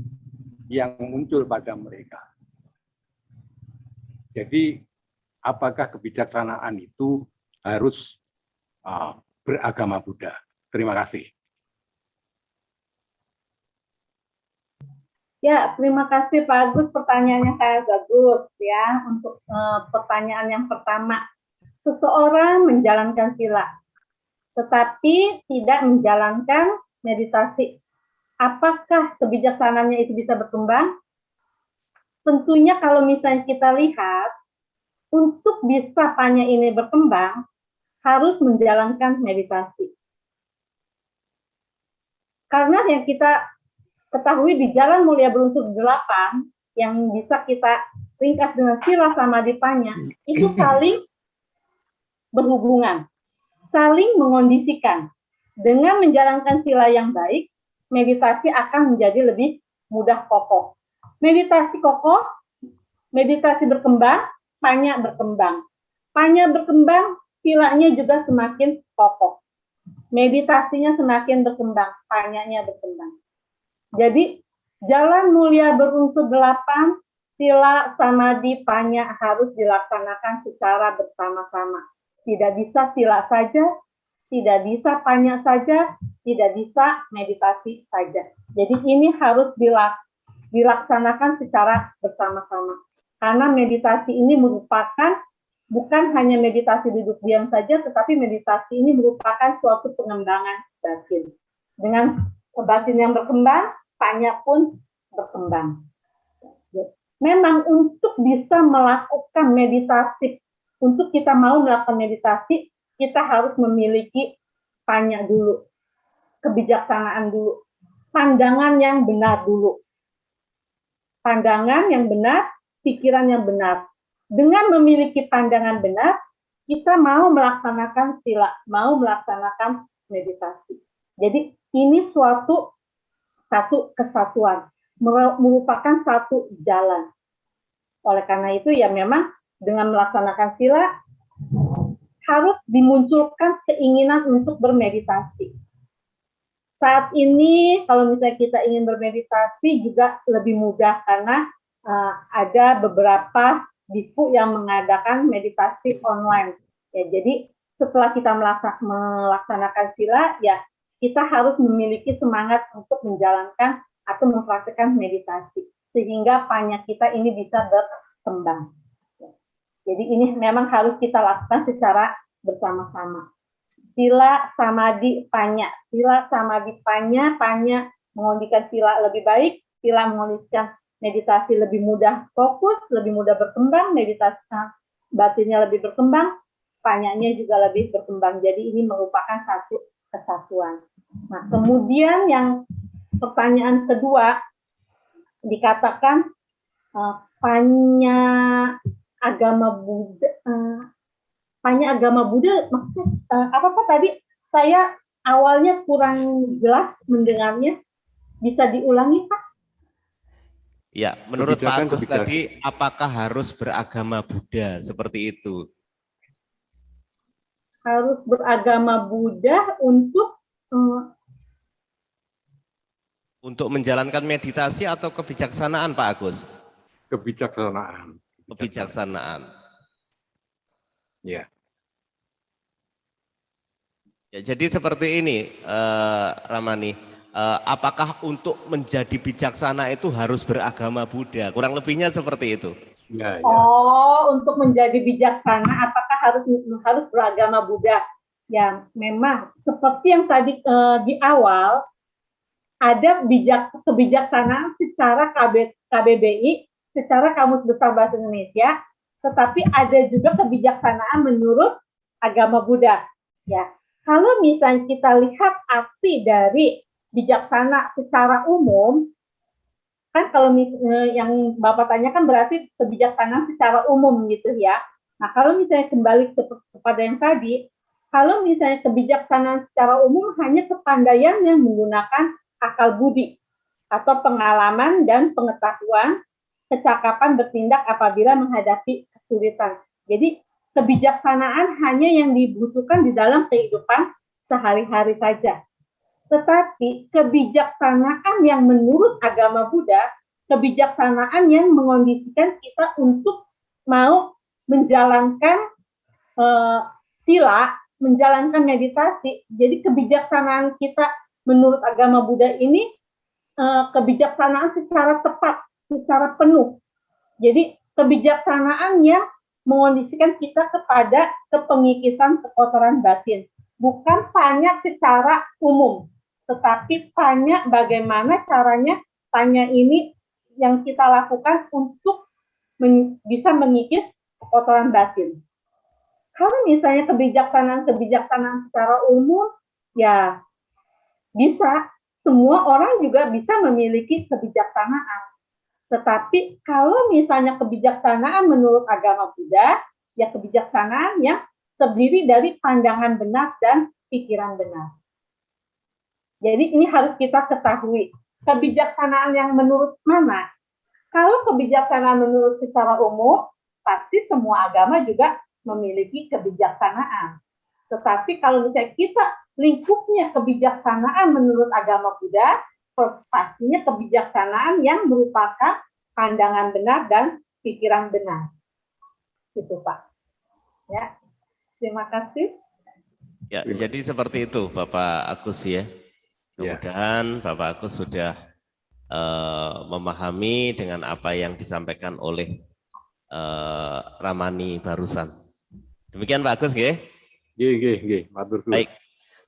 yang muncul pada mereka. Jadi, apakah kebijaksanaan itu harus beragama Buddha? Terima kasih. Ya, terima kasih Pak Agus, pertanyaannya saya bagus ya. Untuk pertanyaan yang pertama, seseorang menjalankan sila, tetapi tidak menjalankan meditasi. apakah kebijaksanaannya itu bisa berkembang? Tentunya kalau misalnya kita lihat, untuk bisa panya ini berkembang, harus menjalankan meditasi. Karena yang kita ketahui di Jalan Mulia Berunsur 8, yang bisa kita ringkas dengan sila samadhi panya, itu saling berhubungan, saling mengondisikan. Dengan menjalankan sila yang baik, meditasi akan menjadi lebih mudah kokoh. Meditasi kokoh, meditasi berkembang, panya berkembang. Panya berkembang, silanya juga semakin kokoh. Meditasinya semakin berkembang, panyanya berkembang. Jadi, Jalan Mulia Berunsur 8, sila, samadhi, panya harus dilaksanakan secara bersama-sama. Tidak bisa sila saja, tidak bisa panya saja, tidak bisa meditasi saja. Jadi ini harus dilaksanakan secara bersama-sama. Karena meditasi ini merupakan bukan hanya meditasi duduk diam saja, tetapi meditasi ini merupakan suatu pengembangan batin. Dengan batin yang berkembang, panya pun berkembang. Memang untuk bisa melakukan meditasi, untuk kita mau melakukan meditasi, kita harus memiliki panya dulu, kebijaksanaan dulu, pandangan yang benar dulu. Pandangan yang benar, pikiran yang benar. Dengan memiliki pandangan benar, kita mau melaksanakan sila, mau melaksanakan meditasi. Jadi ini satu kesatuan, merupakan satu jalan. Oleh karena itu ya memang dengan melaksanakan sila harus dimunculkan keinginan untuk bermeditasi. Saat ini kalau misalnya kita ingin bermeditasi juga lebih mudah karena ada beberapa biku yang mengadakan meditasi online. Ya, jadi setelah kita melaksanakan sila, ya kita harus memiliki semangat untuk menjalankan atau mempraktikkan meditasi sehingga panya kita ini bisa berkembang. Jadi ini memang harus kita lakukan secara bersama-sama. Sila, samadhi, panya. Sila, samadhi, panya. Panya mengondikan sila lebih baik. Sila mengondikan meditasi lebih mudah fokus, lebih mudah berkembang. Meditasi batinnya lebih berkembang. Panyanya juga lebih berkembang. Jadi ini merupakan satu kesatuan. Nah, kemudian yang pertanyaan kedua, dikatakan panya agama Buddha. Panya agama Buddha, maksudnya apa tadi? Saya awalnya kurang jelas mendengarnya. Bisa diulangi, Pak? Ya, menurut Pak Agus tadi, apakah harus beragama Buddha seperti itu? Harus beragama Buddha untuk menjalankan meditasi atau kebijaksanaan, Pak Agus? Kebijaksanaan. Kebijaksanaan. Ya. Ya, jadi seperti ini, Ramani. Apakah untuk menjadi bijaksana itu harus beragama Buddha? Kurang lebihnya seperti itu. Ya, ya. Oh, untuk menjadi bijaksana, apakah harus beragama Buddha? Ya, memang seperti yang tadi di awal ada kebijaksanaan secara KBBI, secara Kamus Besar Bahasa Indonesia, tetapi ada juga kebijaksanaan menurut agama Buddha. Ya, kalau misalnya kita lihat arti dari bijaksana secara umum, kan kalau yang Bapak tanyakan berarti kebijaksanaan secara umum gitu ya. Nah, kalau misalnya kembali kepada yang tadi, kalau misalnya kebijaksanaan secara umum hanya kepandaian yang menggunakan akal budi atau pengalaman dan pengetahuan, kecakapan bertindak apabila menghadapi kesulitan. Jadi kebijaksanaan hanya yang dibutuhkan di dalam kehidupan sehari-hari saja. Tetapi kebijaksanaan yang menurut agama Buddha, kebijaksanaan yang mengondisikan kita untuk mau menjalankan sila, menjalankan meditasi. Jadi kebijaksanaan kita menurut agama Buddha ini kebijaksanaan secara tepat, secara penuh. Jadi kebijaksanaan yang mengondisikan kita kepada kepengikisan kekotoran batin, bukan hanya secara umum. tetapi tanya bagaimana caranya, tanya ini yang kita lakukan untuk bisa mengikis kotoran batin. Kalau misalnya kebijaksanaan secara umum, ya bisa, semua orang juga bisa memiliki kebijaksanaan. Tetapi kalau misalnya kebijaksanaan menurut agama Buddha, ya kebijaksanaan yang terdiri dari pandangan benar dan pikiran benar. Jadi ini harus kita ketahui. Kebijaksanaan yang menurut mana? Kalau kebijaksanaan menurut secara umum, pasti semua agama juga memiliki kebijaksanaan. Tetapi kalau misalnya kita lingkupnya kebijaksanaan menurut agama Buddha, pastinya kebijaksanaan yang merupakan pandangan benar dan pikiran benar. Gitu, Pak. Ya, terima kasih. Ya, jadi seperti itu Bapak Agus ya. Mudah-mudahan Bapak Agus sudah memahami dengan apa yang disampaikan oleh Ramani barusan. Demikian Pak Agus, nggih? Nggih, matur nuwun. Baik.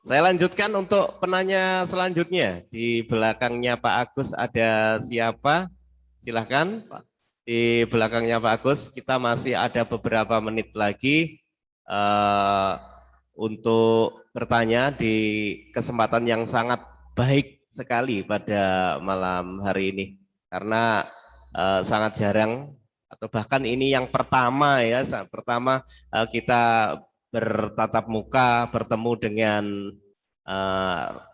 Saya lanjutkan untuk penanya selanjutnya. Di belakangnya Pak Agus ada siapa? Silahkan Pak. Di belakangnya Pak Agus, kita masih ada beberapa menit lagi untuk bertanya di kesempatan yang sangat baik sekali pada malam hari ini. Karena sangat jarang, atau bahkan ini yang pertama ya, pertama kita bertatap muka, bertemu dengan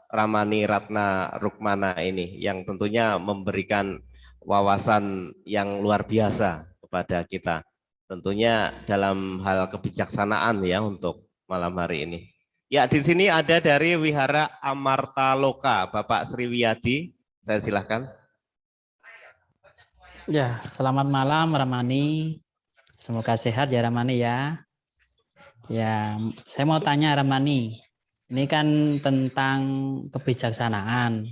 Ramani Ratna Rukmana ini, yang tentunya memberikan wawasan yang luar biasa kepada kita. Tentunya dalam hal kebijaksanaan ya untuk malam hari ini. Ya, di sini ada dari Wihara Amarta Loka, Bapak Sriwiyadi, saya silahkan. Ya, selamat malam Ramani. Semoga sehat ya Ramani ya. Ya, saya mau tanya Ramani. Ini kan tentang kebijaksanaan.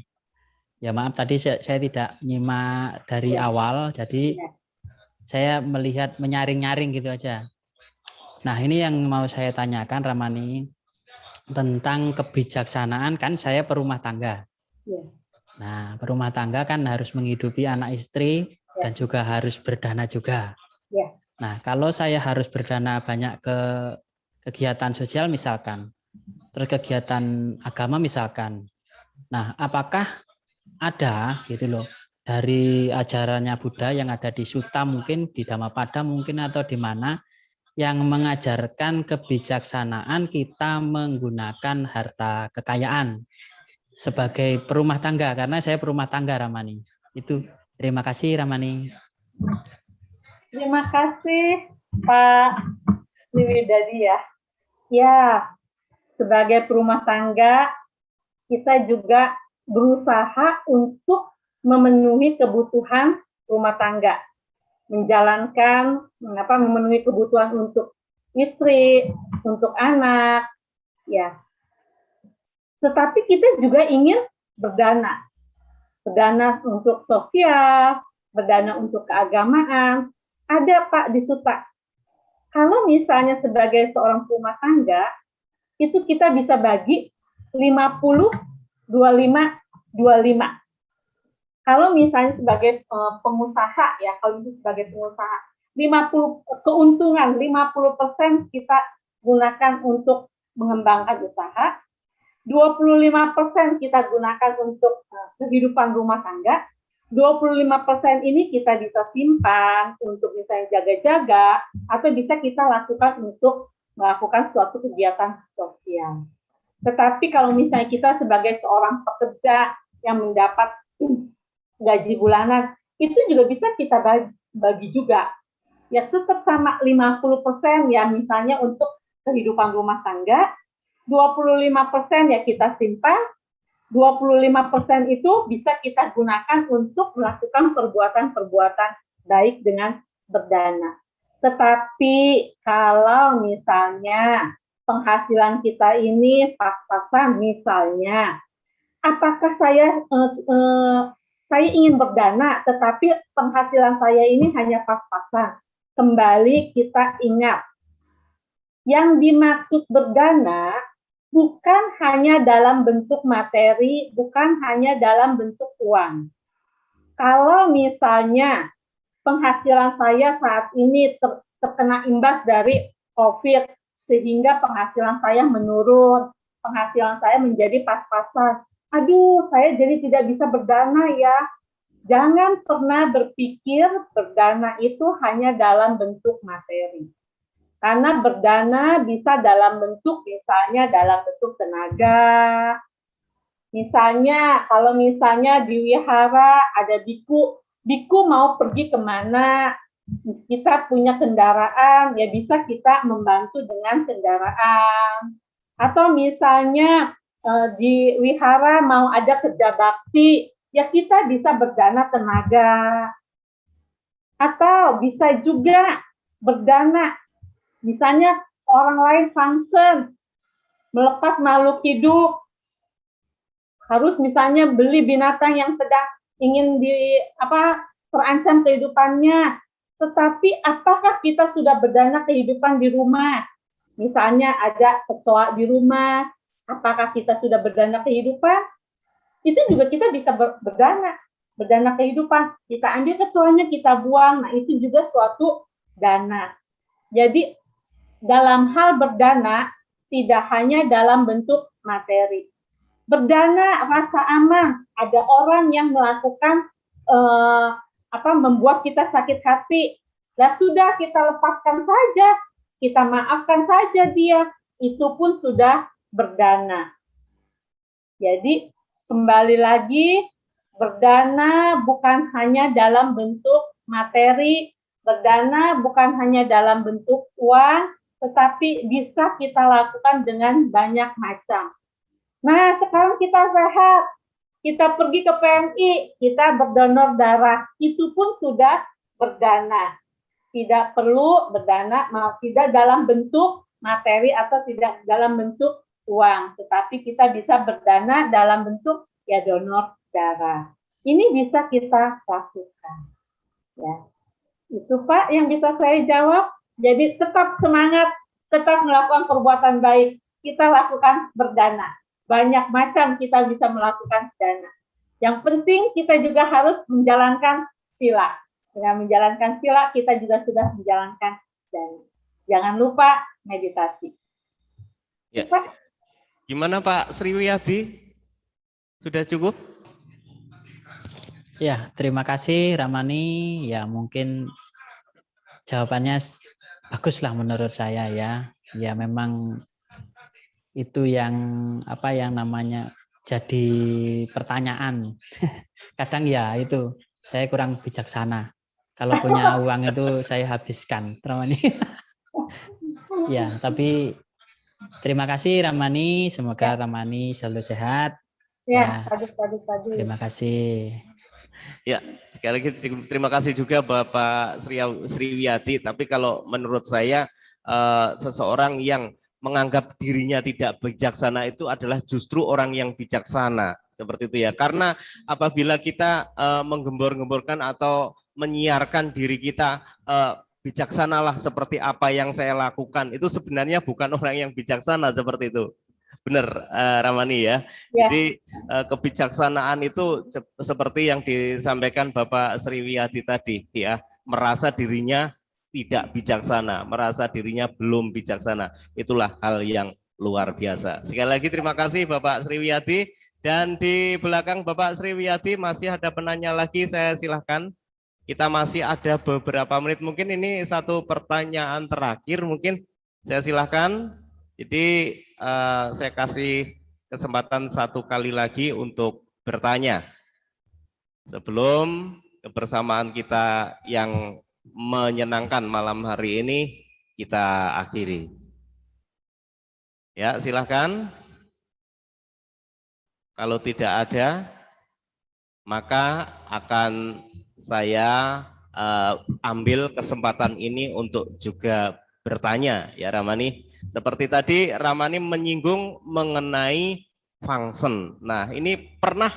Ya maaf tadi saya tidak nyimak dari awal, jadi saya melihat menyaring-nyaring gitu aja. Nah, ini yang mau saya tanyakan Ramani. Tentang kebijaksanaan, kan saya perumah tangga. Nah, perumah tangga kan harus menghidupi anak istri dan juga harus berdana juga. Nah, kalau saya harus berdana banyak ke kegiatan sosial misalkan, terus kegiatan agama misalkan. Nah, apakah ada gitu loh dari ajarannya Buddha yang ada di Sutta mungkin, di Dhammapada mungkin, atau di mana yang mengajarkan kebijaksanaan kita menggunakan harta kekayaan sebagai perumah tangga, karena saya perumah tangga Ramani. Itu terima kasih Ramani. Terima kasih Pak Sriwidadi ya. Ya, sebagai perumah tangga kita juga berusaha untuk memenuhi kebutuhan rumah tangga. Memenuhi kebutuhan untuk istri, untuk anak, ya. Tetapi kita juga ingin berdana untuk sosial, berdana untuk keagamaan. Ada Pak di Sutta. Kalau misalnya sebagai seorang rumah tangga, itu kita bisa bagi 50, 25, 25. Kalau misalnya sebagai pengusaha ya, kalau misalnya sebagai pengusaha 50 keuntungan 50% kita gunakan untuk mengembangkan usaha, 25% kita gunakan untuk kehidupan rumah tangga, 25% ini kita bisa simpan untuk misalnya jaga-jaga, atau bisa kita lakukan untuk melakukan suatu kegiatan sosial. Tetapi kalau misalnya kita sebagai seorang pekerja yang mendapat gaji bulanan, itu juga bisa kita bagi juga. Ya tetap sama 50% ya misalnya untuk kehidupan rumah tangga, 25% ya kita simpan, 25% itu bisa kita gunakan untuk melakukan perbuatan-perbuatan baik dengan berdana. Tetapi kalau misalnya penghasilan kita ini pas-pasan misalnya, apakah saya ingin berdana, tetapi penghasilan saya ini hanya pas-pasan. Kembali kita ingat, yang dimaksud berdana bukan hanya dalam bentuk materi, bukan hanya dalam bentuk uang. Kalau misalnya penghasilan saya saat ini terkena imbas dari COVID, sehingga penghasilan saya menurun, penghasilan saya menjadi pas-pasan. Aduh, saya jadi tidak bisa berdana ya. Jangan pernah berpikir berdana itu hanya dalam bentuk materi. Karena berdana bisa dalam bentuk, misalnya dalam bentuk tenaga. Misalnya, kalau misalnya di wihara ada biku mau pergi kemana, kita punya kendaraan, ya bisa kita membantu dengan kendaraan. Atau misalnya di wihara mau ada kerja bakti, ya kita bisa berdana tenaga. Atau bisa juga berdana, misalnya orang lain function, melepas makhluk hidup, harus misalnya beli binatang yang sedang ingin terancam kehidupannya. Tetapi apakah kita sudah berdana kehidupan di rumah? Misalnya ada kecoa di rumah, apakah kita sudah berdana kehidupan? Itu juga kita bisa berdana kehidupan. Kita ambil kecoanya, kita buang, nah itu juga suatu dana. Jadi dalam hal berdana tidak hanya dalam bentuk materi. Berdana rasa aman, ada orang yang melakukan membuat kita sakit hati, lah sudah kita lepaskan saja, kita maafkan saja dia, itu pun sudah berdana. Jadi kembali lagi, berdana bukan hanya dalam bentuk materi, berdana bukan hanya dalam bentuk uang, tetapi bisa kita lakukan dengan banyak macam. Nah, sekarang kita sehat, kita pergi ke PMI, kita berdonor darah, itu pun sudah berdana. Tidak perlu berdana, tidak dalam bentuk materi atau tidak dalam bentuk uang, tetapi kita bisa berdana dalam bentuk ya donor darah. Ini bisa kita lakukan. Ya, itu Pak yang bisa saya jawab. Jadi tetap semangat, tetap melakukan perbuatan baik. Kita lakukan berdana. Banyak macam kita bisa melakukan dana. Yang penting kita juga harus menjalankan sila. Dengan menjalankan sila, kita juga sudah menjalankan dana. Jangan lupa meditasi. Ya. Gimana Pak Sriwiyadi? Sudah cukup? Ya, terima kasih Ramani. Ya, mungkin jawabannya baguslah menurut saya ya. Ya, memang itu yang namanya jadi pertanyaan. Kadang ya itu saya kurang bijaksana. Kalau punya uang itu saya habiskan, Ramani. Ya, tapi terima kasih Ramani. Semoga Ramani selalu sehat. Ya, terima kasih. Ya, sekali lagi terima kasih juga Bapak Sriwiyadi. Tapi kalau menurut saya seseorang yang menganggap dirinya tidak bijaksana itu adalah justru orang yang bijaksana, seperti itu ya. Karena apabila kita menggembor-gemborkan atau menyiarkan diri kita bijaksanalah seperti apa yang saya lakukan, itu sebenarnya bukan orang yang bijaksana, seperti itu. Benar Ramani ya. Jadi kebijaksanaan itu seperti yang disampaikan Bapak Sriwiyadi tadi ya, merasa dirinya tidak bijaksana, merasa dirinya belum bijaksana. Itulah hal yang luar biasa. Sekali lagi terima kasih Bapak Sriwiyadi. Dan di belakang Bapak Sriwiyadi masih ada penanya lagi, saya silahkan. Kita masih ada beberapa menit, mungkin ini satu pertanyaan terakhir, mungkin saya silahkan. Jadi saya kasih kesempatan satu kali lagi untuk bertanya. Sebelum kebersamaan kita yang menyenangkan malam hari ini kita akhiri. Ya, silahkan. Kalau tidak ada, maka akan saya ambil kesempatan ini untuk juga bertanya ya Ramani. Seperti tadi Ramani menyinggung mengenai function. Nah, ini pernah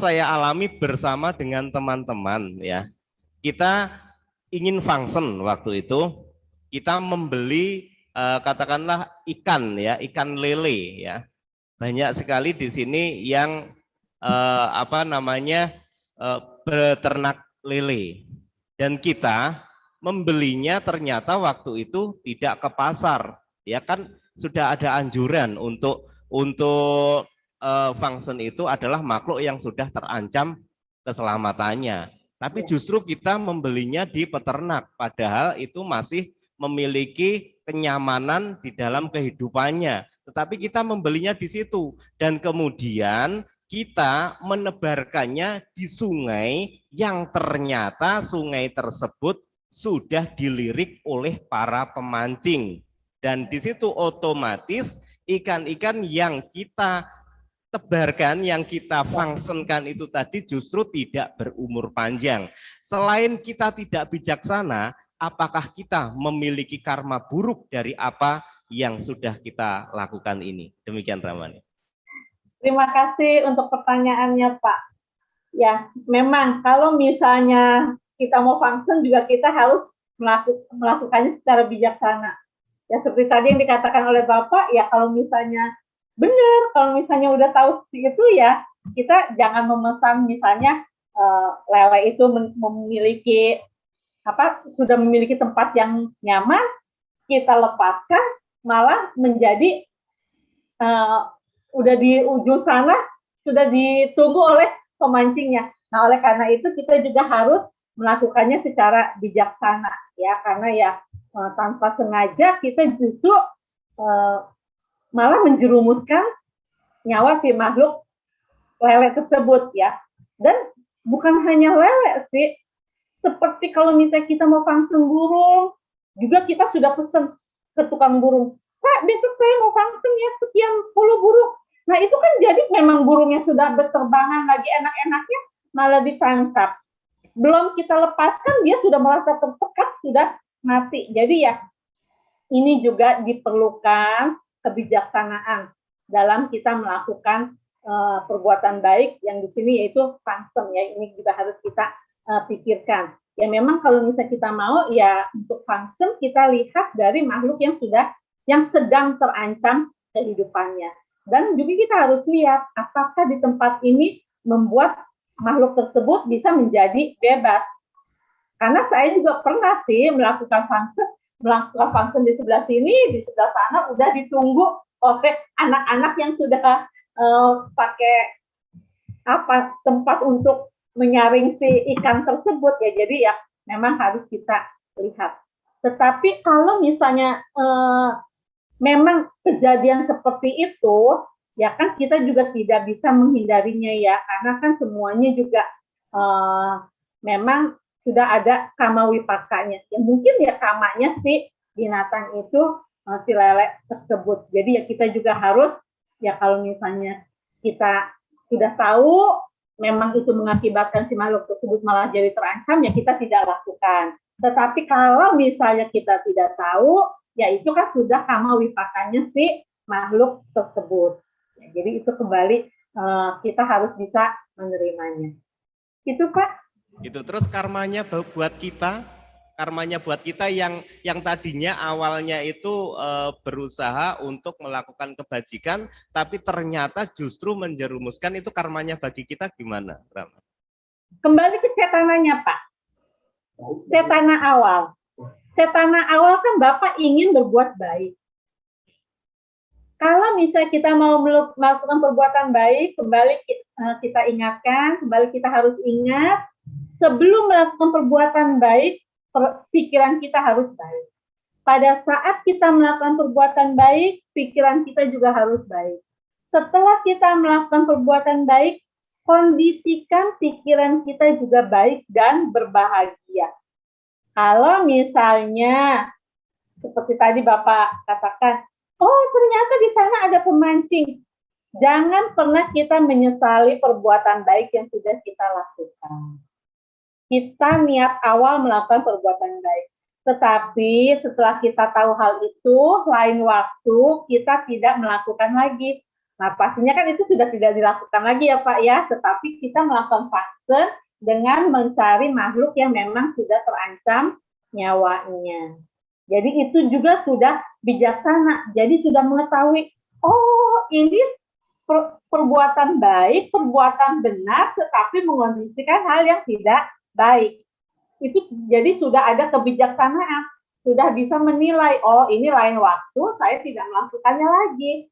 saya alami bersama dengan teman-teman ya. Kita ingin function waktu itu, kita membeli katakanlah ikan ya, ikan lele ya. Banyak sekali di sini yang beternak lele. Dan kita membelinya ternyata waktu itu tidak ke pasar. Ya kan sudah ada anjuran untuk function itu adalah makhluk yang sudah terancam keselamatannya. Tapi justru kita membelinya di peternak, padahal itu masih memiliki kenyamanan di dalam kehidupannya. Tetapi kita membelinya di situ dan kemudian kita menebarkannya di sungai yang ternyata sungai tersebut sudah dilirik oleh para pemancing. Dan di situ otomatis ikan-ikan yang kita tebarkan, yang kita fungsikan itu tadi justru tidak berumur panjang. Selain kita tidak bijaksana, apakah kita memiliki karma buruk dari apa yang sudah kita lakukan ini? Demikian Ramani. Terima kasih untuk pertanyaannya Pak. Ya, memang kalau misalnya kita mau function juga kita harus melakukannya secara bijaksana. Ya seperti tadi yang dikatakan oleh Bapak, ya kalau misalnya benar, kalau misalnya udah tahu itu ya kita jangan memesan misalnya lele itu memiliki sudah memiliki tempat yang nyaman, kita lepaskan malah menjadi udah di ujung sana sudah ditunggu oleh pemancingnya. Nah oleh karena itu kita juga harus melakukannya secara bijaksana ya, karena ya tanpa sengaja kita justru malah menjerumuskan nyawa si makhluk lele tersebut ya. Dan bukan hanya lele sih, seperti kalau misalnya kita mau function burung, juga kita sudah pesan ke tukang burung, Pak besok saya mau function ya sekian puluh burung. Nah itu kan jadi memang burungnya sudah berterbangan lagi enak-enaknya malah ditangkap. Belum kita lepaskan dia sudah merasa tersekat, sudah mati. Jadi ya ini juga diperlukan kebijaksanaan dalam kita melakukan perbuatan baik yang di sini yaitu function ya, ini juga harus kita pikirkan. Ya memang kalau misalnya kita mau ya untuk function kita lihat dari makhluk yang sedang terancam kehidupannya. Dan juga kita harus lihat apakah di tempat ini membuat makhluk tersebut bisa menjadi bebas. Karena saya juga pernah sih melakukan function di sebelah sini, di sebelah sana udah ditunggu oleh anak-anak yang sudah pakai tempat untuk menyaring si ikan tersebut ya. Jadi ya memang harus kita lihat. Tetapi kalau misalnya memang kejadian seperti itu, ya kan kita juga tidak bisa menghindarinya ya, karena kan semuanya juga memang sudah ada kama wipakanya. Ya mungkin ya kamanya si binatang itu si lele tersebut. Jadi ya kita juga harus ya kalau misalnya kita sudah tahu memang itu mengakibatkan si makhluk tersebut malah jadi terancam, ya kita tidak lakukan. Tetapi kalau misalnya kita tidak tahu, ya itu kan sudah kama wipakanya si makhluk tersebut. Ya, jadi itu kembali kita harus bisa menerimanya. Itu Pak. Itu terus karmanya buat kita yang tadinya awalnya itu berusaha untuk melakukan kebajikan, tapi ternyata justru menjerumuskan, itu karmanya bagi kita gimana, Rama? Kembali ke cetananya Pak. Cetana awal. Cetana awal kan Bapak ingin berbuat baik. Kalau misalnya kita mau melakukan perbuatan baik, kembali kita ingatkan, kembali kita harus ingat, sebelum melakukan perbuatan baik, pikiran kita harus baik. Pada saat kita melakukan perbuatan baik, pikiran kita juga harus baik. Setelah kita melakukan perbuatan baik, kondisikan pikiran kita juga baik dan berbahagia. Kalau misalnya, seperti tadi Bapak katakan, oh ternyata di sana ada pemancing. Jangan pernah kita menyesali perbuatan baik yang sudah kita lakukan. Kita niat awal melakukan perbuatan baik. Tetapi setelah kita tahu hal itu, lain waktu kita tidak melakukan lagi. Nah pastinya kan itu sudah tidak dilakukan lagi ya Pak ya, tetapi kita melakukan fase dengan mencari makhluk yang memang sudah terancam nyawanya. Jadi itu juga sudah bijaksana. Jadi sudah mengetahui, oh ini perbuatan baik, perbuatan benar, tetapi mengondisikan hal yang tidak baik. Itu jadi sudah ada kebijaksanaan, sudah bisa menilai, oh ini lain waktu, saya tidak melakukannya lagi.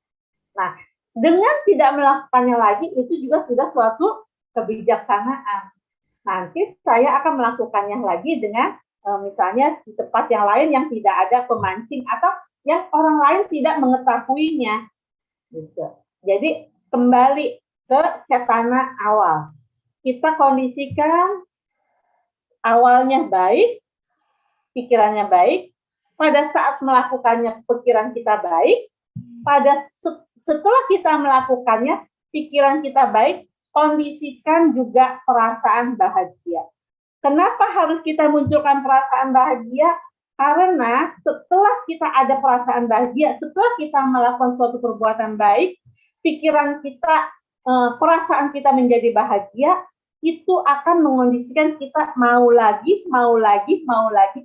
Nah, dengan tidak melakukannya lagi, itu juga sudah suatu kebijaksanaan. Nanti saya akan melakukannya lagi dengan misalnya di tempat yang lain yang tidak ada pemancing atau yang orang lain tidak mengetahuinya. Gitu. Jadi kembali ke cetana awal. Kita kondisikan awalnya baik, pikirannya baik, pada saat melakukannya pikiran kita baik, setelah kita melakukannya pikiran kita baik, kondisikan juga perasaan bahagia. Kenapa harus kita munculkan perasaan bahagia? Karena setelah kita ada perasaan bahagia, setelah kita melakukan suatu perbuatan baik, pikiran kita, perasaan kita menjadi bahagia, itu akan mengondisikan kita mau lagi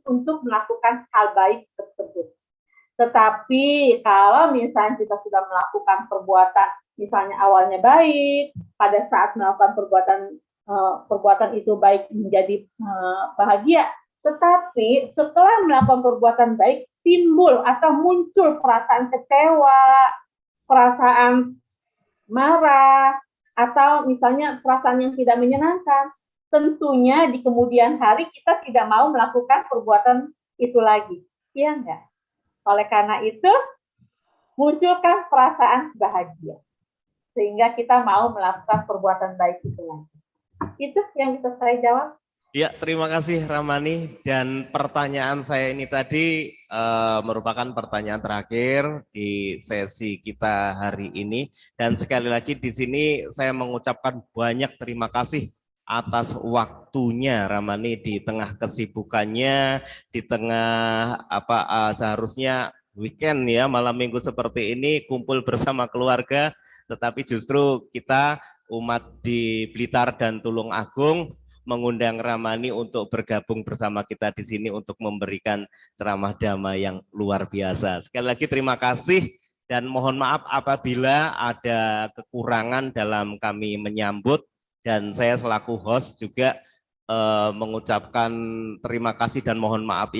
untuk melakukan hal baik tersebut. Tetapi kalau misalnya kita sudah melakukan perbuatan, misalnya awalnya baik, pada saat melakukan perbuatan itu baik menjadi bahagia, tetapi setelah melakukan perbuatan baik timbul atau muncul perasaan kecewa, perasaan marah, atau misalnya perasaan yang tidak menyenangkan, tentunya di kemudian hari kita tidak mau melakukan perbuatan itu lagi. Iya enggak? Oleh karena itu, munculkan perasaan bahagia. Sehingga kita mau melakukan perbuatan baik itu lagi. Itu yang bisa saya jawab. Ya, terima kasih Ramani. Dan pertanyaan saya ini tadi merupakan pertanyaan terakhir di sesi kita hari ini. Dan sekali lagi di sini saya mengucapkan banyak terima kasih atas waktunya Ramani di tengah kesibukannya, di tengah seharusnya weekend ya, malam minggu seperti ini kumpul bersama keluarga, tetapi justru kita umat di Blitar dan Tulungagung mengundang Ramani untuk bergabung bersama kita di sini untuk memberikan ceramah damai yang luar biasa. Sekali lagi terima kasih dan mohon maaf apabila ada kekurangan dalam kami menyambut, dan saya selaku host juga mengucapkan terima kasih dan mohon maaf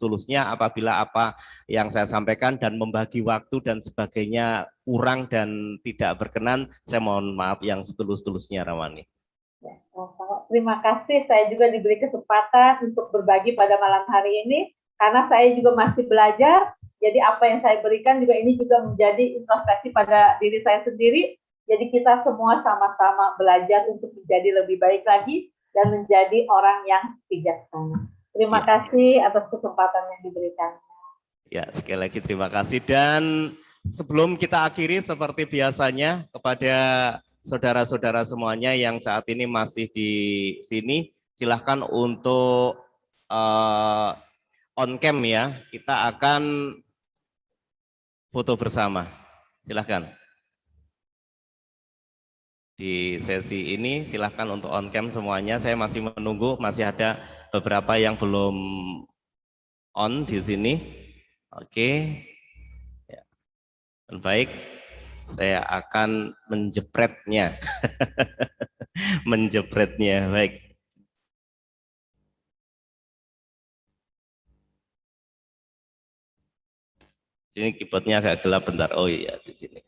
tulusnya apabila apa yang saya sampaikan dan membagi waktu dan sebagainya kurang dan tidak berkenan. Saya mohon maaf yang setulus-tulusnya Ramani. Ya, terima kasih, saya juga diberi kesempatan untuk berbagi pada malam hari ini, karena saya juga masih belajar, jadi apa yang saya berikan juga ini juga menjadi introspeksi pada diri saya sendiri, jadi kita semua sama-sama belajar untuk menjadi lebih baik lagi, dan menjadi orang yang bijaksana. Terima kasih atas kesempatan yang diberikan. Ya, sekali lagi terima kasih, dan sebelum kita akhiri seperti biasanya kepada saudara-saudara semuanya yang saat ini masih di sini, silahkan untuk on cam ya, kita akan foto bersama. Silahkan. Di sesi ini silahkan untuk on cam semuanya. Saya masih menunggu, masih ada beberapa yang belum on di sini. Oke. Ya. Baik. Saya akan menjepretnya. Menjepretnya, baik. Ini keyboardnya agak gelap bentar. Oh iya, di sini.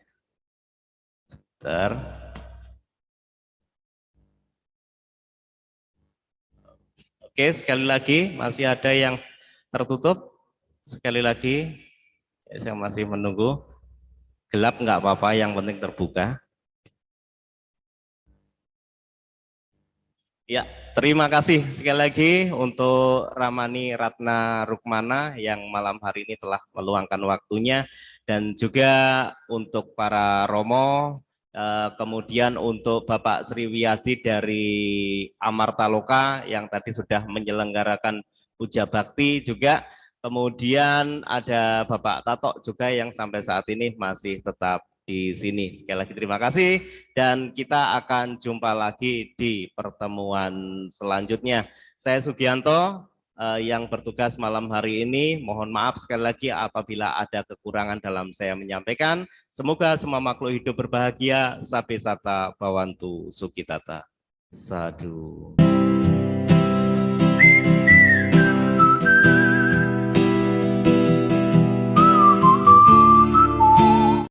Bentar. Oke, sekali lagi masih ada yang tertutup. Sekali lagi, saya masih menunggu. Gelap nggak apa-apa, yang penting terbuka. Ya, terima kasih sekali lagi untuk Ramani Ratna Rukmana yang malam hari ini telah meluangkan waktunya, dan juga untuk para Romo, kemudian untuk Bapak Sriwiyadi dari Amartaloka yang tadi sudah menyelenggarakan puja bakti juga. Kemudian ada Bapak Tato juga yang sampai saat ini masih tetap di sini. Sekali lagi terima kasih, dan kita akan jumpa lagi di pertemuan selanjutnya. Saya Sugianto, yang bertugas malam hari ini. Mohon maaf sekali lagi apabila ada kekurangan dalam saya menyampaikan. Semoga semua makhluk hidup berbahagia. Sabe sata bawantu sukitata. Sadu.